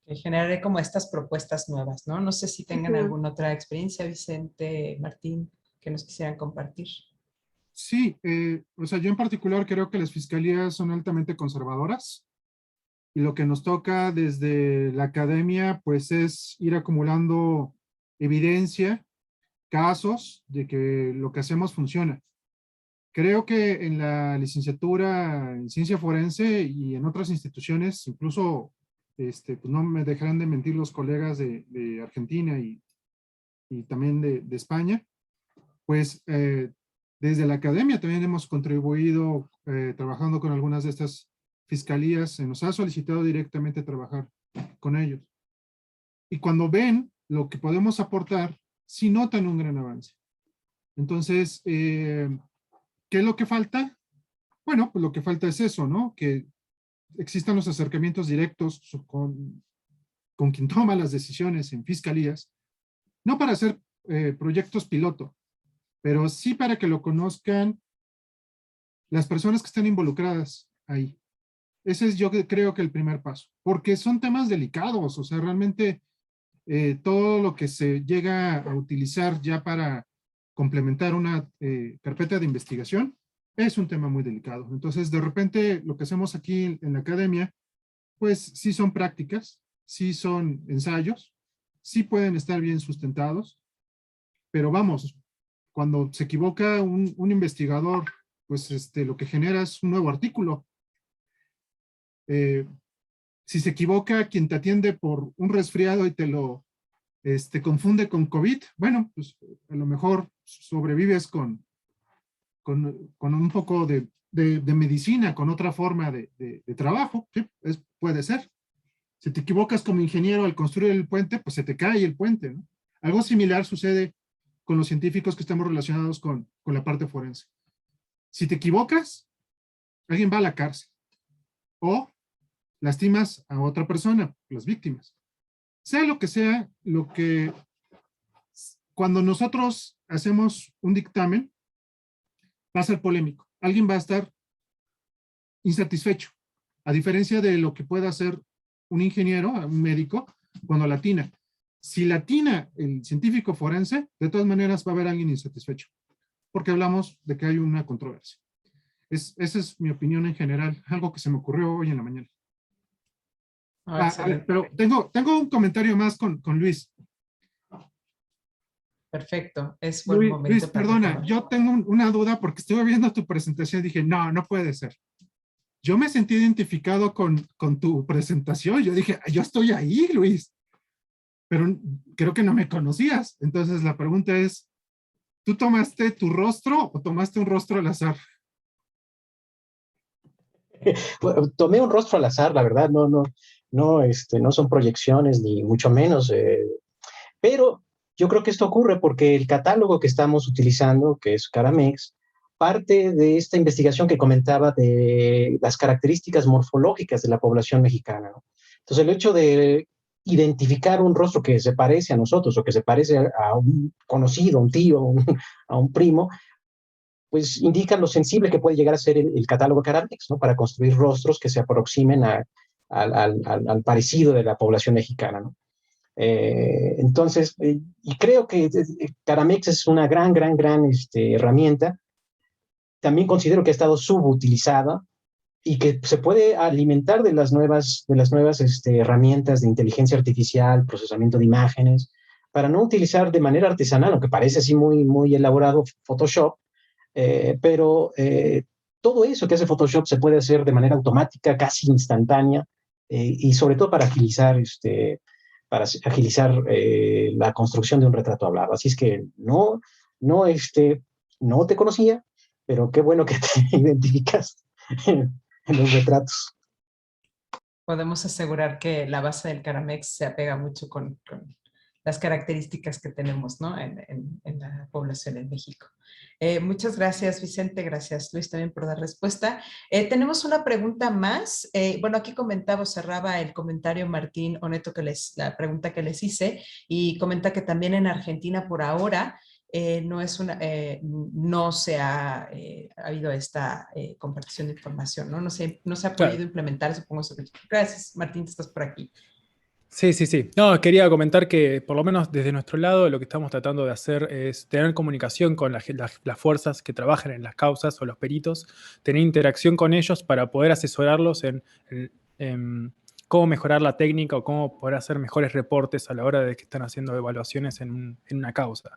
Que generaré como estas propuestas nuevas, ¿no? No sé si tengan alguna otra experiencia, Vicente, Martín, que nos quisieran compartir. Sí, o sea, yo en particular creo que las fiscalías son altamente conservadoras y lo que nos toca desde la academia pues es ir acumulando evidencia, casos de que lo que hacemos funciona. Creo que en la licenciatura en ciencia forense y en otras instituciones, incluso pues no me dejarán de mentir los colegas de Argentina y también de España, pues desde la academia también hemos contribuido trabajando con algunas de estas fiscalías, se nos ha solicitado directamente trabajar con ellos. Y cuando ven lo que podemos aportar, sí notan un gran avance. Entonces, ¿qué es lo que falta? Bueno, pues lo que falta es eso, ¿no? Que existan los acercamientos directos con quien toma las decisiones en fiscalías, no para hacer proyectos piloto, pero sí para que lo conozcan las personas que están involucradas ahí. Ese es yo creo que el primer paso, porque son temas delicados, o sea, realmente todo lo que se llega a utilizar ya para complementar una carpeta de investigación es un tema muy delicado. Entonces, de repente, lo que hacemos aquí en la academia, pues sí son prácticas, sí son ensayos, sí pueden estar bien sustentados, pero vamos, cuando se equivoca un investigador, pues lo que genera es un nuevo artículo. Si se equivoca quien te atiende por un resfriado y te lo confunde con COVID, bueno, pues a lo mejor sobrevives con un poco de medicina, con otra forma de trabajo, ¿sí? Puede ser. Si te equivocas como ingeniero al construir el puente, pues se te cae el puente, ¿no? Algo similar sucede con los científicos que estamos relacionados con la parte forense. Si te equivocas, alguien va a la cárcel. O lastimas a otra persona, las víctimas. Sea lo que sea, cuando nosotros hacemos un dictamen, va a ser polémico. Alguien va a estar insatisfecho, a diferencia de lo que pueda hacer un ingeniero, un médico, cuando latina. Si latina el científico forense, de todas maneras va a haber alguien insatisfecho, porque hablamos de que hay una controversia. Esa es mi opinión en general, algo que se me ocurrió hoy en la mañana. A ver, pero tengo un comentario más con Luis. Perfecto, es buen momento. Luis, perdona, yo tengo una duda porque estuve viendo tu presentación y dije, no puede ser. Yo me sentí identificado con tu presentación. Yo dije, yo estoy ahí, Luis. pero creo que no me conocías. Entonces la pregunta es, ¿tú tomaste tu rostro o tomaste un rostro al azar? Tomé un rostro al azar, la verdad, no son proyecciones ni mucho menos, pero yo creo que esto ocurre porque el catálogo que estamos utilizando, que es Caramex, parte de esta investigación que comentaba de las características morfológicas de la población mexicana, ¿no? Entonces, el hecho de identificar un rostro que se parece a nosotros o que se parece a un conocido, a un tío, a un primo, pues indica lo sensible que puede llegar a ser el catálogo Caramex, ¿no? Para construir rostros que se aproximen al parecido de la población mexicana, ¿no? Entonces, y creo que Caramex es una gran herramienta. También considero que ha estado subutilizada y que se puede alimentar de las nuevas herramientas de inteligencia artificial, procesamiento de imágenes, para no utilizar de manera artesanal, aunque parece así muy elaborado Photoshop, pero todo eso que hace Photoshop se puede hacer de manera automática, casi instantánea, y sobre todo para agilizar la construcción de un retrato hablado. Así es que no, no te conocía, pero qué bueno que te identificas en los retratos. Podemos asegurar que la base del Caramex se apega mucho con las características que tenemos, ¿no? En la población en México. Muchas gracias, Vicente. Gracias, Luis, también por dar respuesta. Tenemos una pregunta más. Bueno, aquí comentaba, cerraba el comentario Martín Oneto, la pregunta que les hice, y comenta que también en Argentina por ahora no se ha habido esta compartición de información, ¿no? No se ha podido Claro. implementar, supongo. Gracias, Martín, estás por aquí. Sí, sí, sí. No, quería comentar que por lo menos desde nuestro lado lo que estamos tratando de hacer es tener comunicación con las fuerzas que trabajan en las causas o los peritos, tener interacción con ellos para poder asesorarlos en cómo mejorar la técnica o cómo poder hacer mejores reportes a la hora de que están haciendo evaluaciones en una causa.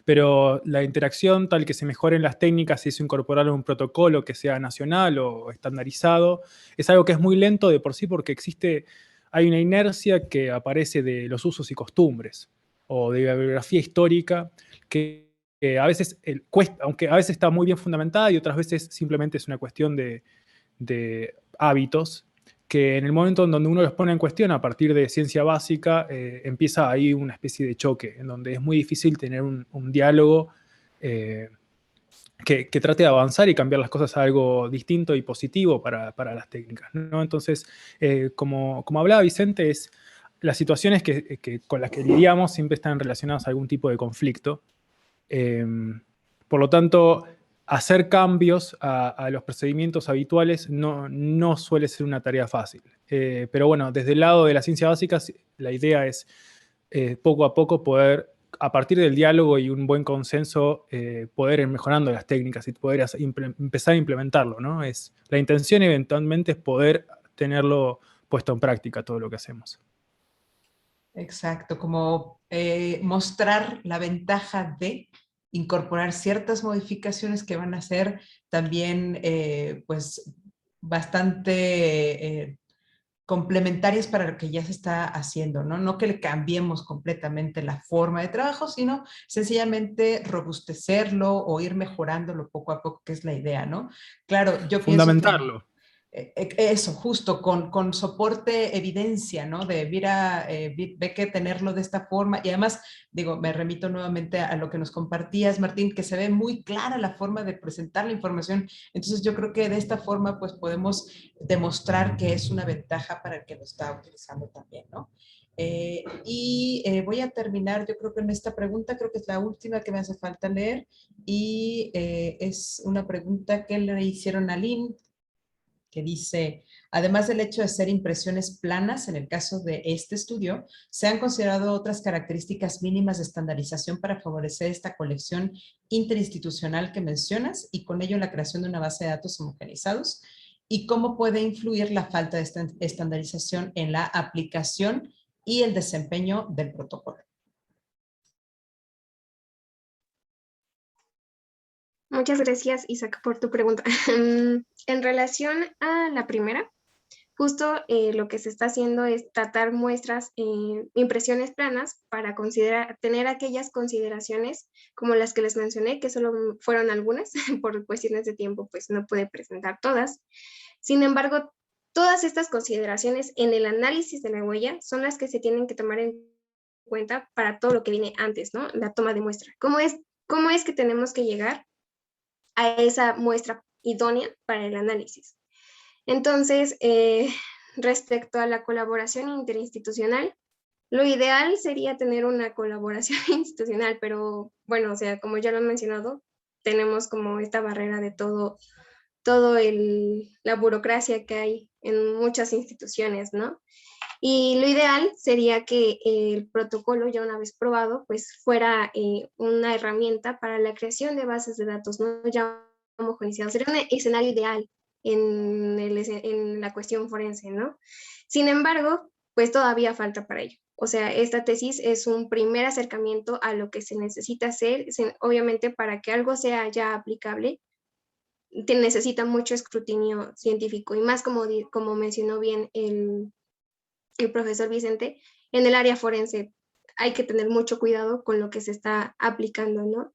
Pero la interacción tal que se mejoren las técnicas y eso incorporar un protocolo que sea nacional o estandarizado, es algo que es muy lento de por sí porque hay una inercia que aparece de los usos y costumbres o de la bibliografía histórica que a veces cuesta, aunque a veces está muy bien fundamentada y otras veces simplemente es una cuestión de hábitos que en el momento en donde uno los pone en cuestión a partir de ciencia básica, empieza ahí una especie de choque, en donde es muy difícil tener un diálogo que trate de avanzar y cambiar las cosas a algo distinto y positivo para las técnicas, ¿no? Entonces, como hablaba Vicente, las situaciones con las que lidiamos siempre están relacionadas a algún tipo de conflicto. Por lo tanto, hacer cambios a los procedimientos habituales no suele ser una tarea fácil. Pero bueno, desde el lado de la ciencia básica, la idea es poco a poco poder, a partir del diálogo y un buen consenso, poder ir mejorando las técnicas y poder empezar a implementarlo, ¿no? La intención eventualmente es poder tenerlo puesto en práctica todo lo que hacemos. Exacto, como mostrar la ventaja de incorporar ciertas modificaciones que van a ser también pues bastante complementarias para lo que ya se está haciendo, ¿no? No que le cambiemos completamente la forma de trabajo, sino sencillamente robustecerlo o ir mejorándolo poco a poco, que es la idea, ¿no? Claro, yo pienso que Fundamentarlo. eso, justo con soporte, evidencia, ¿no? De mira, ve que tenerlo de esta forma. Y además, digo, me remito nuevamente a lo que nos compartías, Martín, que se ve muy clara la forma de presentar la información. Entonces, yo creo que de esta forma, pues podemos demostrar que es una ventaja para el que lo está utilizando también, ¿no? Voy a terminar, yo creo que en esta pregunta, creo que es la última que me hace falta leer, y es una pregunta que le hicieron a Lynn, que dice, además del hecho de ser impresiones planas, en el caso de este estudio, se han considerado otras características mínimas de estandarización para favorecer esta colección interinstitucional que mencionas y con ello la creación de una base de datos homogenizados, y cómo puede influir la falta de estandarización en la aplicación y el desempeño del protocolo. Muchas gracias, Isaac, por tu pregunta. En relación a la primera, justo lo que se está haciendo es tratar muestras, impresiones planas para tener aquellas consideraciones como las que les mencioné, que solo fueron algunas, por cuestiones de tiempo, pues no pude presentar todas. Sin embargo, todas estas consideraciones en el análisis de la huella son las que se tienen que tomar en cuenta para todo lo que viene antes, ¿no? La toma de muestra. ¿Cómo es que tenemos que llegar a esa muestra idónea para el análisis? Entonces, respecto a la colaboración interinstitucional, lo ideal sería tener una colaboración institucional, pero bueno, o sea, como ya lo han mencionado, tenemos como esta barrera de la burocracia que hay en muchas instituciones, ¿no? Y lo ideal sería que el protocolo, ya una vez probado, pues fuera una herramienta para la creación de bases de datos, no ya homogenizados. Sería un escenario ideal en la cuestión forense, ¿no? Sin embargo, pues todavía falta para ello. O sea, esta tesis es un primer acercamiento a lo que se necesita hacer. Obviamente, para que algo sea ya aplicable, necesita mucho escrutinio científico y más como mencionó bien el profesor Vicente, en el área forense hay que tener mucho cuidado con lo que se está aplicando, ¿no?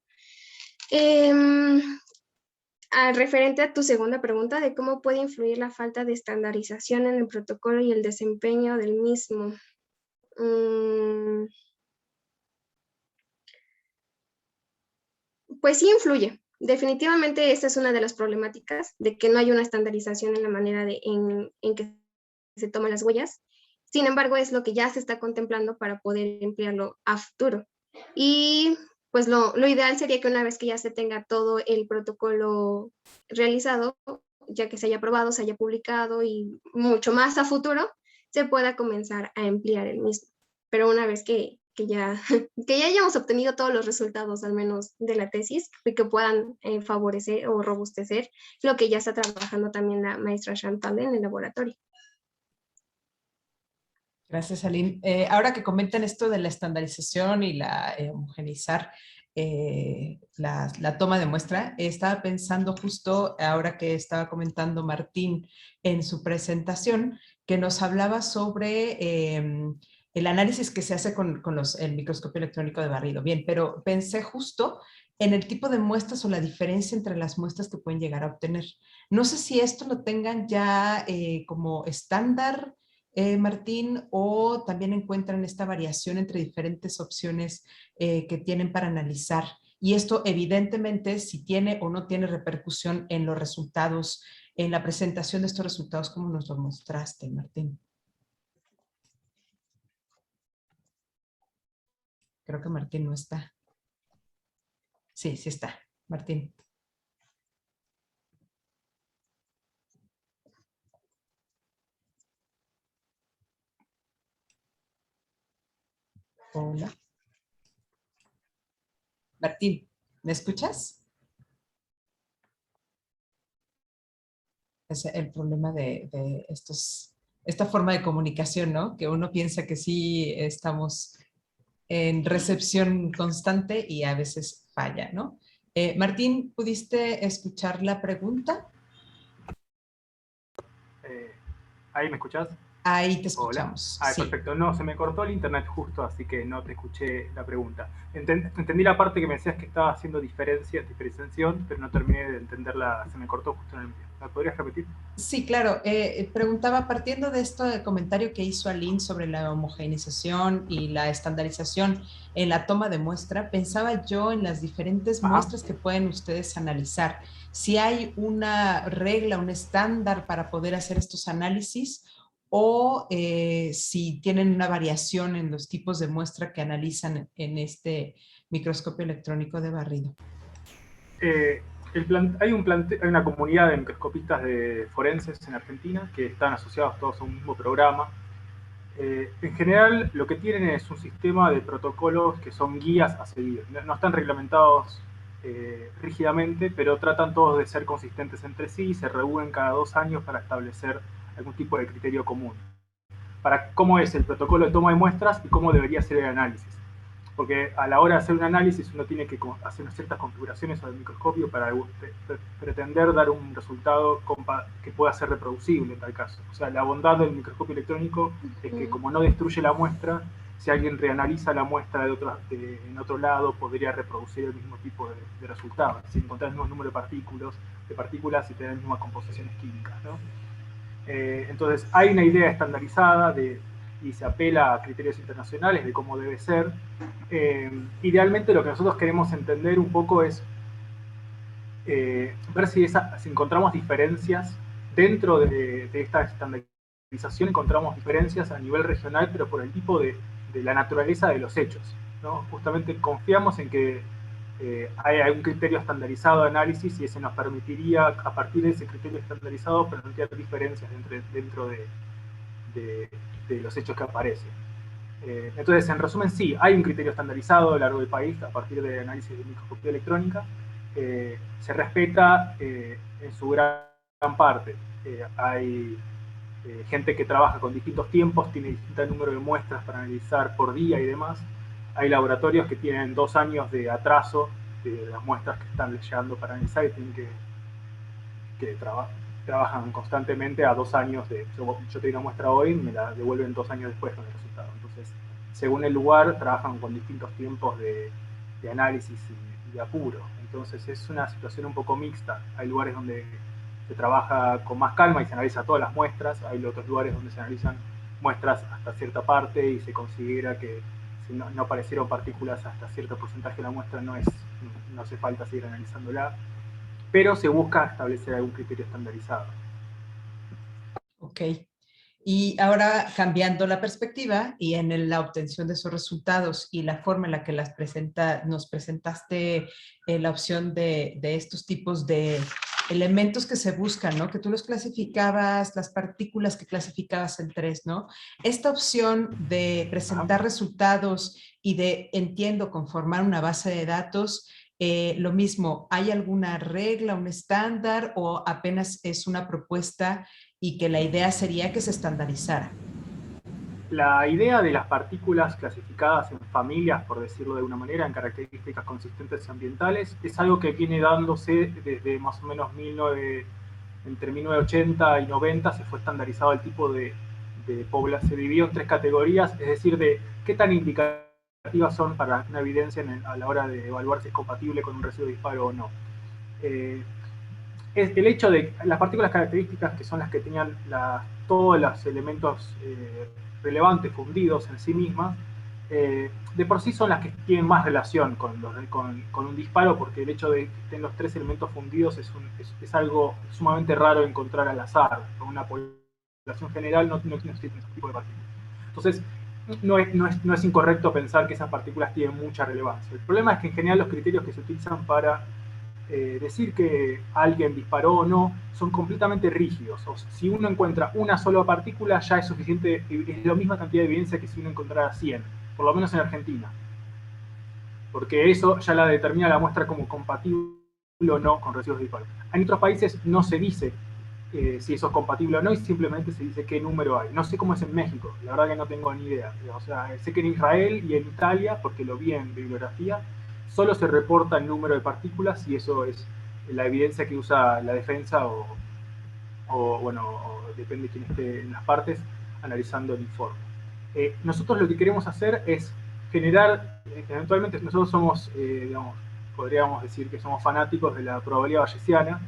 Referente a tu segunda pregunta de cómo puede influir la falta de estandarización en el protocolo y el desempeño del mismo. Pues sí influye. Definitivamente esta es una de las problemáticas de que no hay una estandarización en la manera en que se toman las huellas. Sin embargo, es lo que ya se está contemplando para poder emplearlo a futuro. Y pues lo ideal sería que una vez que ya se tenga todo el protocolo realizado, ya que se haya aprobado, se haya publicado y mucho más a futuro, se pueda comenzar a emplear el mismo. Pero una vez que ya hayamos obtenido todos los resultados, al menos de la tesis, y que puedan favorecer o robustecer lo que ya está trabajando también la maestra Chantal en el laboratorio. Gracias, Aline. Ahora que comentan esto de la estandarización y la homogeneizar la toma de muestra, estaba pensando justo ahora que estaba comentando Martín en su presentación, que nos hablaba sobre el análisis que se hace con el microscopio electrónico de barrido. Bien, pero pensé justo en el tipo de muestras o la diferencia entre las muestras que pueden llegar a obtener. No sé si esto lo tengan ya como estándar, Martín, o también encuentran esta variación entre diferentes opciones que tienen para analizar. Y esto evidentemente si tiene o no tiene repercusión en los resultados, en la presentación de estos resultados, como nos lo mostraste, Martín. Creo que Martín no está. Sí, sí está. Martín. Hola. Martín, ¿me escuchas? Es el problema de esta forma de comunicación, ¿no? Que uno piensa que sí estamos en recepción constante y a veces falla, ¿no? Martín, ¿pudiste escuchar la pregunta? ¿Ahí me escuchás? Ahí te escuchamos. Hola. Sí. Perfecto. No, se me cortó el internet justo, así que no te escuché la pregunta. Entendí la parte que me decías que estaba haciendo diferenciación, pero no terminé de entenderla, se me cortó justo en el medio. ¿La podrías repetir? Sí, claro. Preguntaba, partiendo de esto del comentario que hizo Aline sobre la homogeneización y la estandarización en la toma de muestra, pensaba yo en las diferentes muestras que pueden ustedes analizar. Si hay una regla, un estándar para poder hacer estos análisis, o si tienen una variación en los tipos de muestra que analizan en este microscopio electrónico de barrido. Hay una comunidad de microscopistas de forenses en Argentina que están asociados todos a un mismo programa. En general, lo que tienen es un sistema de protocolos que son guías a seguir. No están reglamentados rígidamente, pero tratan todos de ser consistentes entre sí y se reúnen cada 2 años para establecer algún tipo de criterio común para cómo es el protocolo de toma de muestras y cómo debería ser el análisis. porque a la hora de hacer un análisis uno tiene que hacer ciertas configuraciones sobre el microscopio para pretender dar un resultado que pueda ser reproducible en tal caso. O sea, la bondad del microscopio electrónico es que como no destruye la muestra, si alguien reanaliza la muestra en otro lado, podría reproducir el mismo tipo de resultados, si encontrar el mismo número de partículas y tener las mismas composiciones químicas, ¿no? Entonces, hay una idea estandarizada y se apela a criterios internacionales de cómo debe ser. Idealmente, lo que nosotros queremos entender un poco es ver si encontramos diferencias dentro de esta estandarización, encontramos diferencias a nivel regional, pero por el tipo de la naturaleza de los hechos, ¿no? Justamente confiamos en que hay un criterio estandarizado de análisis y ese nos permitiría, a partir de ese criterio estandarizado, plantear diferencias dentro de los hechos que aparecen. Entonces, en resumen, sí, hay un criterio estandarizado a lo largo del país a partir del análisis de microscopía electrónica. Se respeta en su gran parte. Hay gente que trabaja con distintos tiempos, tiene distinto número de muestras para analizar por día y demás. Hay laboratorios que tienen 2 años de atraso de las muestras que están llegando para analizar y tienen que trabajan constantemente a 2 años de... Yo te doy una muestra hoy y me la devuelven 2 años después con el resultado. Entonces, según el lugar, trabajan con distintos tiempos de análisis y de apuro. Entonces, es una situación un poco mixta. Hay lugares donde se trabaja con más calma y se analiza todas las muestras. Hay otros lugares donde se analizan muestras hasta cierta parte y se considera que si no aparecieron partículas hasta cierto porcentaje de la muestra no hace falta seguir analizándola, pero se busca establecer algún criterio estandarizado. Ok. Y ahora cambiando la perspectiva y en la obtención de esos resultados y la forma en la que nos presentaste la opción de estos tipos de elementos que se buscan, ¿no? Que tú los clasificabas, las partículas que clasificabas en 3, ¿no? Esta opción de presentar resultados y de, entiendo, conformar una base de datos, lo mismo, ¿hay alguna regla, un estándar o apenas es una propuesta y que la idea sería que se estandarizara? La idea de las partículas clasificadas en familias, por decirlo de alguna manera, en características consistentes y ambientales, es algo que viene dándose desde más o menos entre 1980 y 90, se fue estandarizado el tipo de población, se dividió en 3 categorías, es decir, de qué tan indicativas son para una evidencia a la hora de evaluar si es compatible con un residuo de disparo o no. Es el hecho de las partículas características, que son las que tenían todos los elementos relevantes fundidos en sí mismas, de por sí son las que tienen más relación con un disparo, porque el hecho de que estén los 3 elementos fundidos es algo sumamente raro encontrar al azar. Con una población general no existen ese tipo de partículas. Entonces, no es incorrecto pensar que esas partículas tienen mucha relevancia. El problema es que en general los criterios que se utilizan para decir que alguien disparó o no son completamente rígidos. O sea, si uno encuentra una sola partícula ya es suficiente, es la misma cantidad de evidencia que si uno encontrara 100, por lo menos en Argentina, porque eso ya la determina la muestra como compatible o no con residuos de disparo. En otros países no se dice si eso es compatible o no, y simplemente se dice qué número hay. No sé cómo es en México, la verdad que no tengo ni idea. O sea, sé que en Israel y en Italia, porque lo vi en bibliografía, solo se reporta el número de partículas y eso es la evidencia que usa la defensa o depende de quién esté en las partes analizando el informe. Nosotros lo que queremos hacer es generar, eventualmente nosotros somos, podríamos decir que somos fanáticos de la probabilidad bayesiana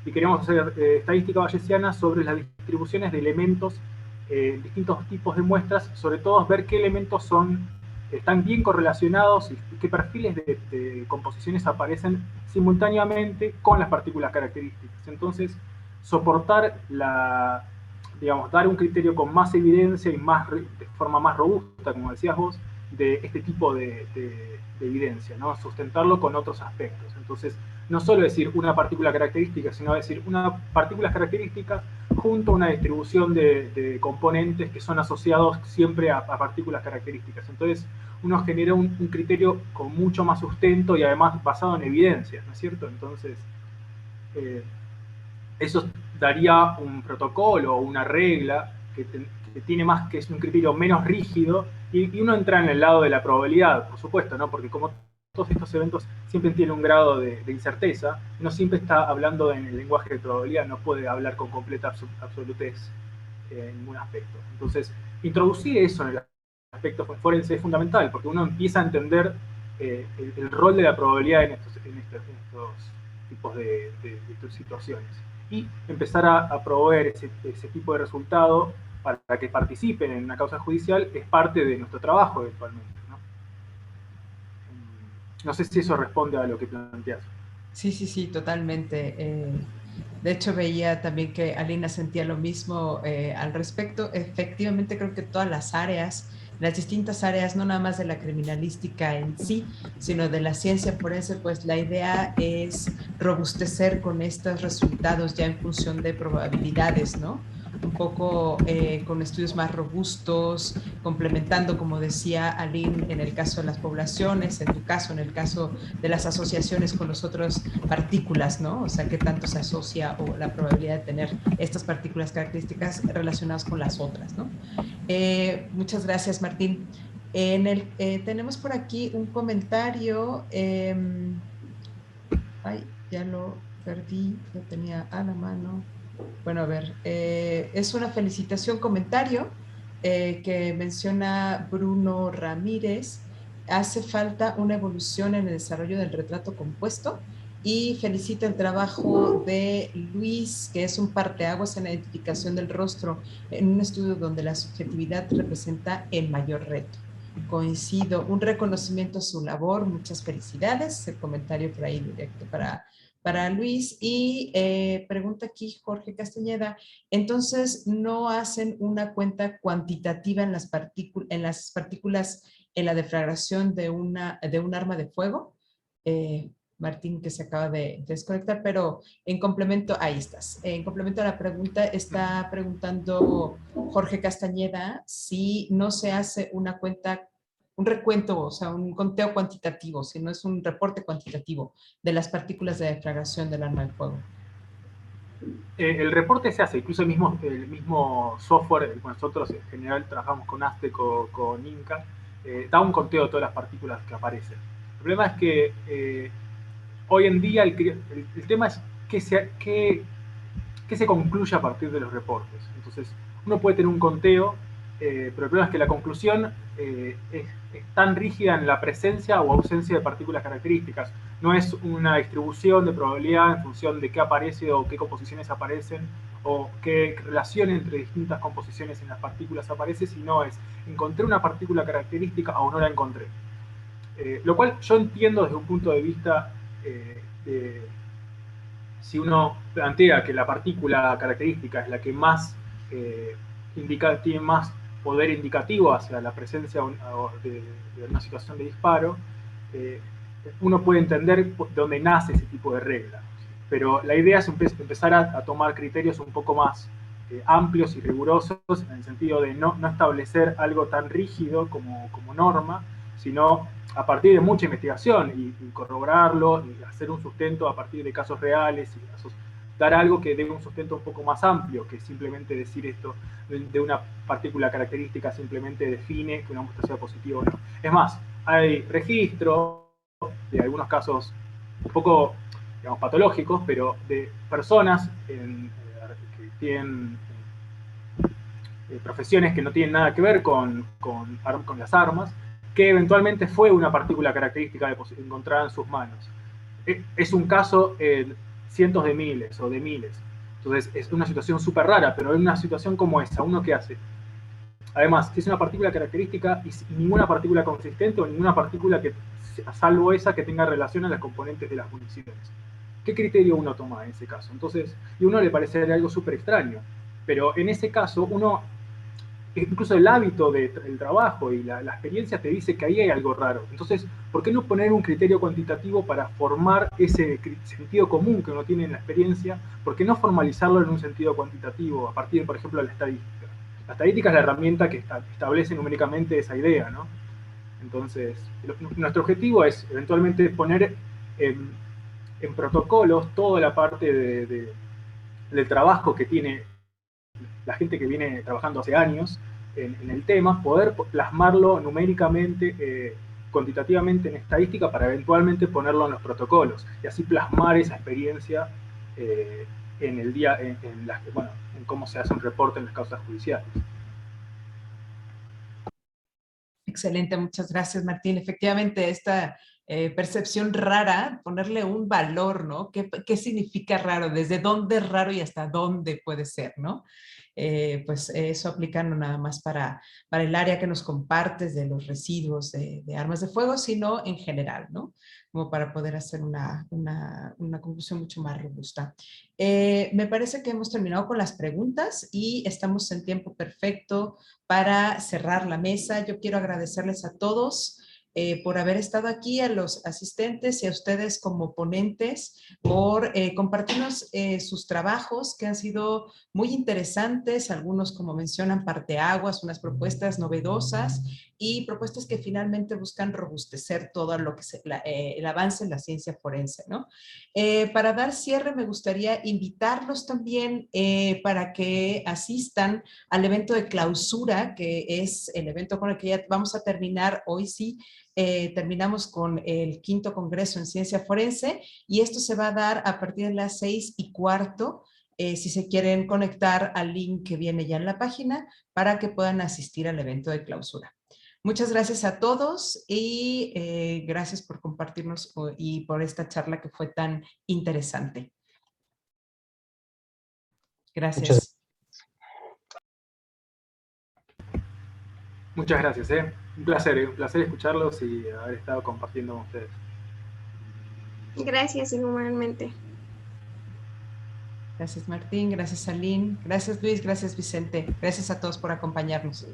y queremos hacer estadística bayesiana sobre las distribuciones de elementos en distintos tipos de muestras, sobre todo ver qué elementos están bien correlacionados y qué perfiles de composiciones aparecen simultáneamente con las partículas características. Entonces, soportar dar un criterio con más evidencia y de forma más robusta, como decías vos, de este tipo de evidencia, ¿no? Sustentarlo con otros aspectos. Entonces, no solo decir una partícula característica, sino decir una partícula característica junto a una distribución de componentes que son asociados siempre a partículas características. Entonces, uno genera un criterio con mucho más sustento y además basado en evidencias, ¿no es cierto? Entonces, eso daría un protocolo o una regla que tiene más, que es un criterio menos rígido Y uno entra en el lado de la probabilidad, por supuesto, ¿no? Porque como todos estos eventos siempre tienen un grado de incerteza, uno siempre está hablando en el lenguaje de probabilidad, no puede hablar con completa absolutez en ningún aspecto. Entonces, introducir eso en el aspecto forense es fundamental, porque uno empieza a entender el rol de la probabilidad en estos tipos de situaciones. Y empezar a proveer ese tipo de resultado para que participen en una causa judicial es parte de nuestro trabajo eventualmente, ¿no? No sé si eso responde a lo que planteas. Sí, sí, sí, totalmente. De hecho, veía también que Alina sentía lo mismo al respecto. Efectivamente, creo que todas las áreas, las distintas áreas, no nada más de la criminalística en sí, sino de la ciencia forense, pues la idea es robustecer con estos resultados ya en función de probabilidades, ¿no? Un poco con estudios más robustos, complementando, como decía Aline, en el caso de las poblaciones, en tu caso, en el caso de las asociaciones con las otras partículas, ¿no? O sea, qué tanto se asocia o la probabilidad de tener estas partículas características relacionadas con las otras, ¿no? Muchas gracias, Martín. Tenemos por aquí un comentario. Ay, ya lo perdí, lo tenía a la mano. Bueno, a ver, es una felicitación comentario que menciona Bruno Ramírez. Hace falta una evolución en el desarrollo del retrato compuesto y felicita el trabajo de Luis, que es un parteaguas en la identificación del rostro en un estudio donde la subjetividad representa el mayor reto. Coincido, un reconocimiento a su labor, muchas felicidades, el comentario por ahí directo para Luis. Y pregunta aquí Jorge Castañeda, entonces no hacen una cuenta cuantitativa en las partículas en la deflagración de un arma de fuego. Martín, que se acaba de desconectar, pero en complemento, ahí estás. En complemento a la pregunta, está preguntando Jorge Castañeda si no se hace una cuenta, un recuento, o sea, un conteo cuantitativo, si no es un reporte cuantitativo de las partículas de deflagración del arma de fuego. El reporte se hace, incluso el mismo software, nosotros en general trabajamos con Aztec o con Inca, da un conteo de todas las partículas que aparecen. El problema es que hoy en día el tema es qué se concluye a partir de los reportes. Entonces, uno puede tener un conteo, pero el problema es que la conclusión es tan rígida en la presencia o ausencia de partículas características. No es una distribución de probabilidad en función de qué aparece o qué composiciones aparecen o qué relación entre distintas composiciones en las partículas aparece, sino es encontré una partícula característica o no la encontré. Lo cual yo entiendo desde un punto de vista si uno plantea que la partícula característica es la que más tiene más poder indicativo hacia la presencia de una situación de disparo, uno puede entender de dónde nace ese tipo de regla. Pero la idea es empezar a tomar criterios un poco más amplios y rigurosos, en el sentido de no establecer algo tan rígido como norma, sino a partir de mucha investigación y corroborarlo y hacer un sustento a partir de casos reales y dar algo que dé un sustento un poco más amplio que simplemente decir esto de una partícula característica simplemente define que una muestra sea positiva o no. Es más, hay registros de algunos casos un poco, digamos, patológicos, pero de personas que tienen profesiones que no tienen nada que ver con las armas, que eventualmente fue una partícula característica encontrada en sus manos. Es un caso en cientos de miles o de miles. Entonces es una situación súper rara, pero en una situación como esa, ¿uno qué hace? Además, si es una partícula característica y ninguna partícula consistente o ninguna partícula que, salvo esa, que tenga relación a las componentes de las municiones. ¿Qué criterio uno toma en ese caso? Entonces, y a uno le parece algo súper extraño, pero en ese caso uno, incluso el hábito del trabajo y la experiencia te dice que ahí hay algo raro. Entonces, ¿por qué no poner un criterio cuantitativo para formar ese sentido común que uno tiene en la experiencia? ¿Por qué no formalizarlo en un sentido cuantitativo a partir, por ejemplo, de la estadística? La estadística es la herramienta que establece numéricamente esa idea, ¿no? Entonces, nuestro objetivo es eventualmente poner en protocolos toda la parte del trabajo que tiene la gente que viene trabajando hace años en el tema, poder plasmarlo numéricamente, cuantitativamente en estadística para eventualmente ponerlo en los protocolos y así plasmar esa experiencia en el día, en cómo se hace un reporte en las causas judiciales. Excelente, muchas gracias, Martín. Efectivamente, esta percepción rara, ponerle un valor, ¿no? ¿Qué significa raro? ¿Desde dónde es raro y hasta dónde puede ser, ¿no? Pues eso aplica no nada más para el área que nos compartes de los residuos de armas de fuego, sino en general, ¿no? Como para poder hacer una conclusión mucho más robusta. Me parece que hemos terminado con las preguntas y estamos en tiempo perfecto para cerrar la mesa. Yo quiero agradecerles a todos por haber estado aquí, a los asistentes y a ustedes como ponentes por compartirnos sus trabajos que han sido muy interesantes, algunos como mencionan parteaguas, unas propuestas novedosas y propuestas que finalmente buscan robustecer todo lo que el avance en la ciencia forense, ¿no? Para dar cierre me gustaría invitarlos también para que asistan al evento de clausura, que es el evento con el que ya vamos a terminar hoy, sí. Terminamos con el 5º Congreso en Ciencia Forense y esto se va a dar a partir de las 6:15, si se quieren conectar al link que viene ya en la página para que puedan asistir al evento de clausura. Muchas gracias a todos y gracias por compartirnos y por esta charla que fue tan interesante. Gracias. Muchas gracias, un placer escucharlos y haber estado compartiendo con ustedes. Gracias, igualmente. Gracias, Martín. Gracias, Aline. Gracias, Luis. Gracias, Vicente. Gracias a todos por acompañarnos.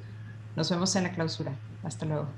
Nos vemos en la clausura. Hasta luego.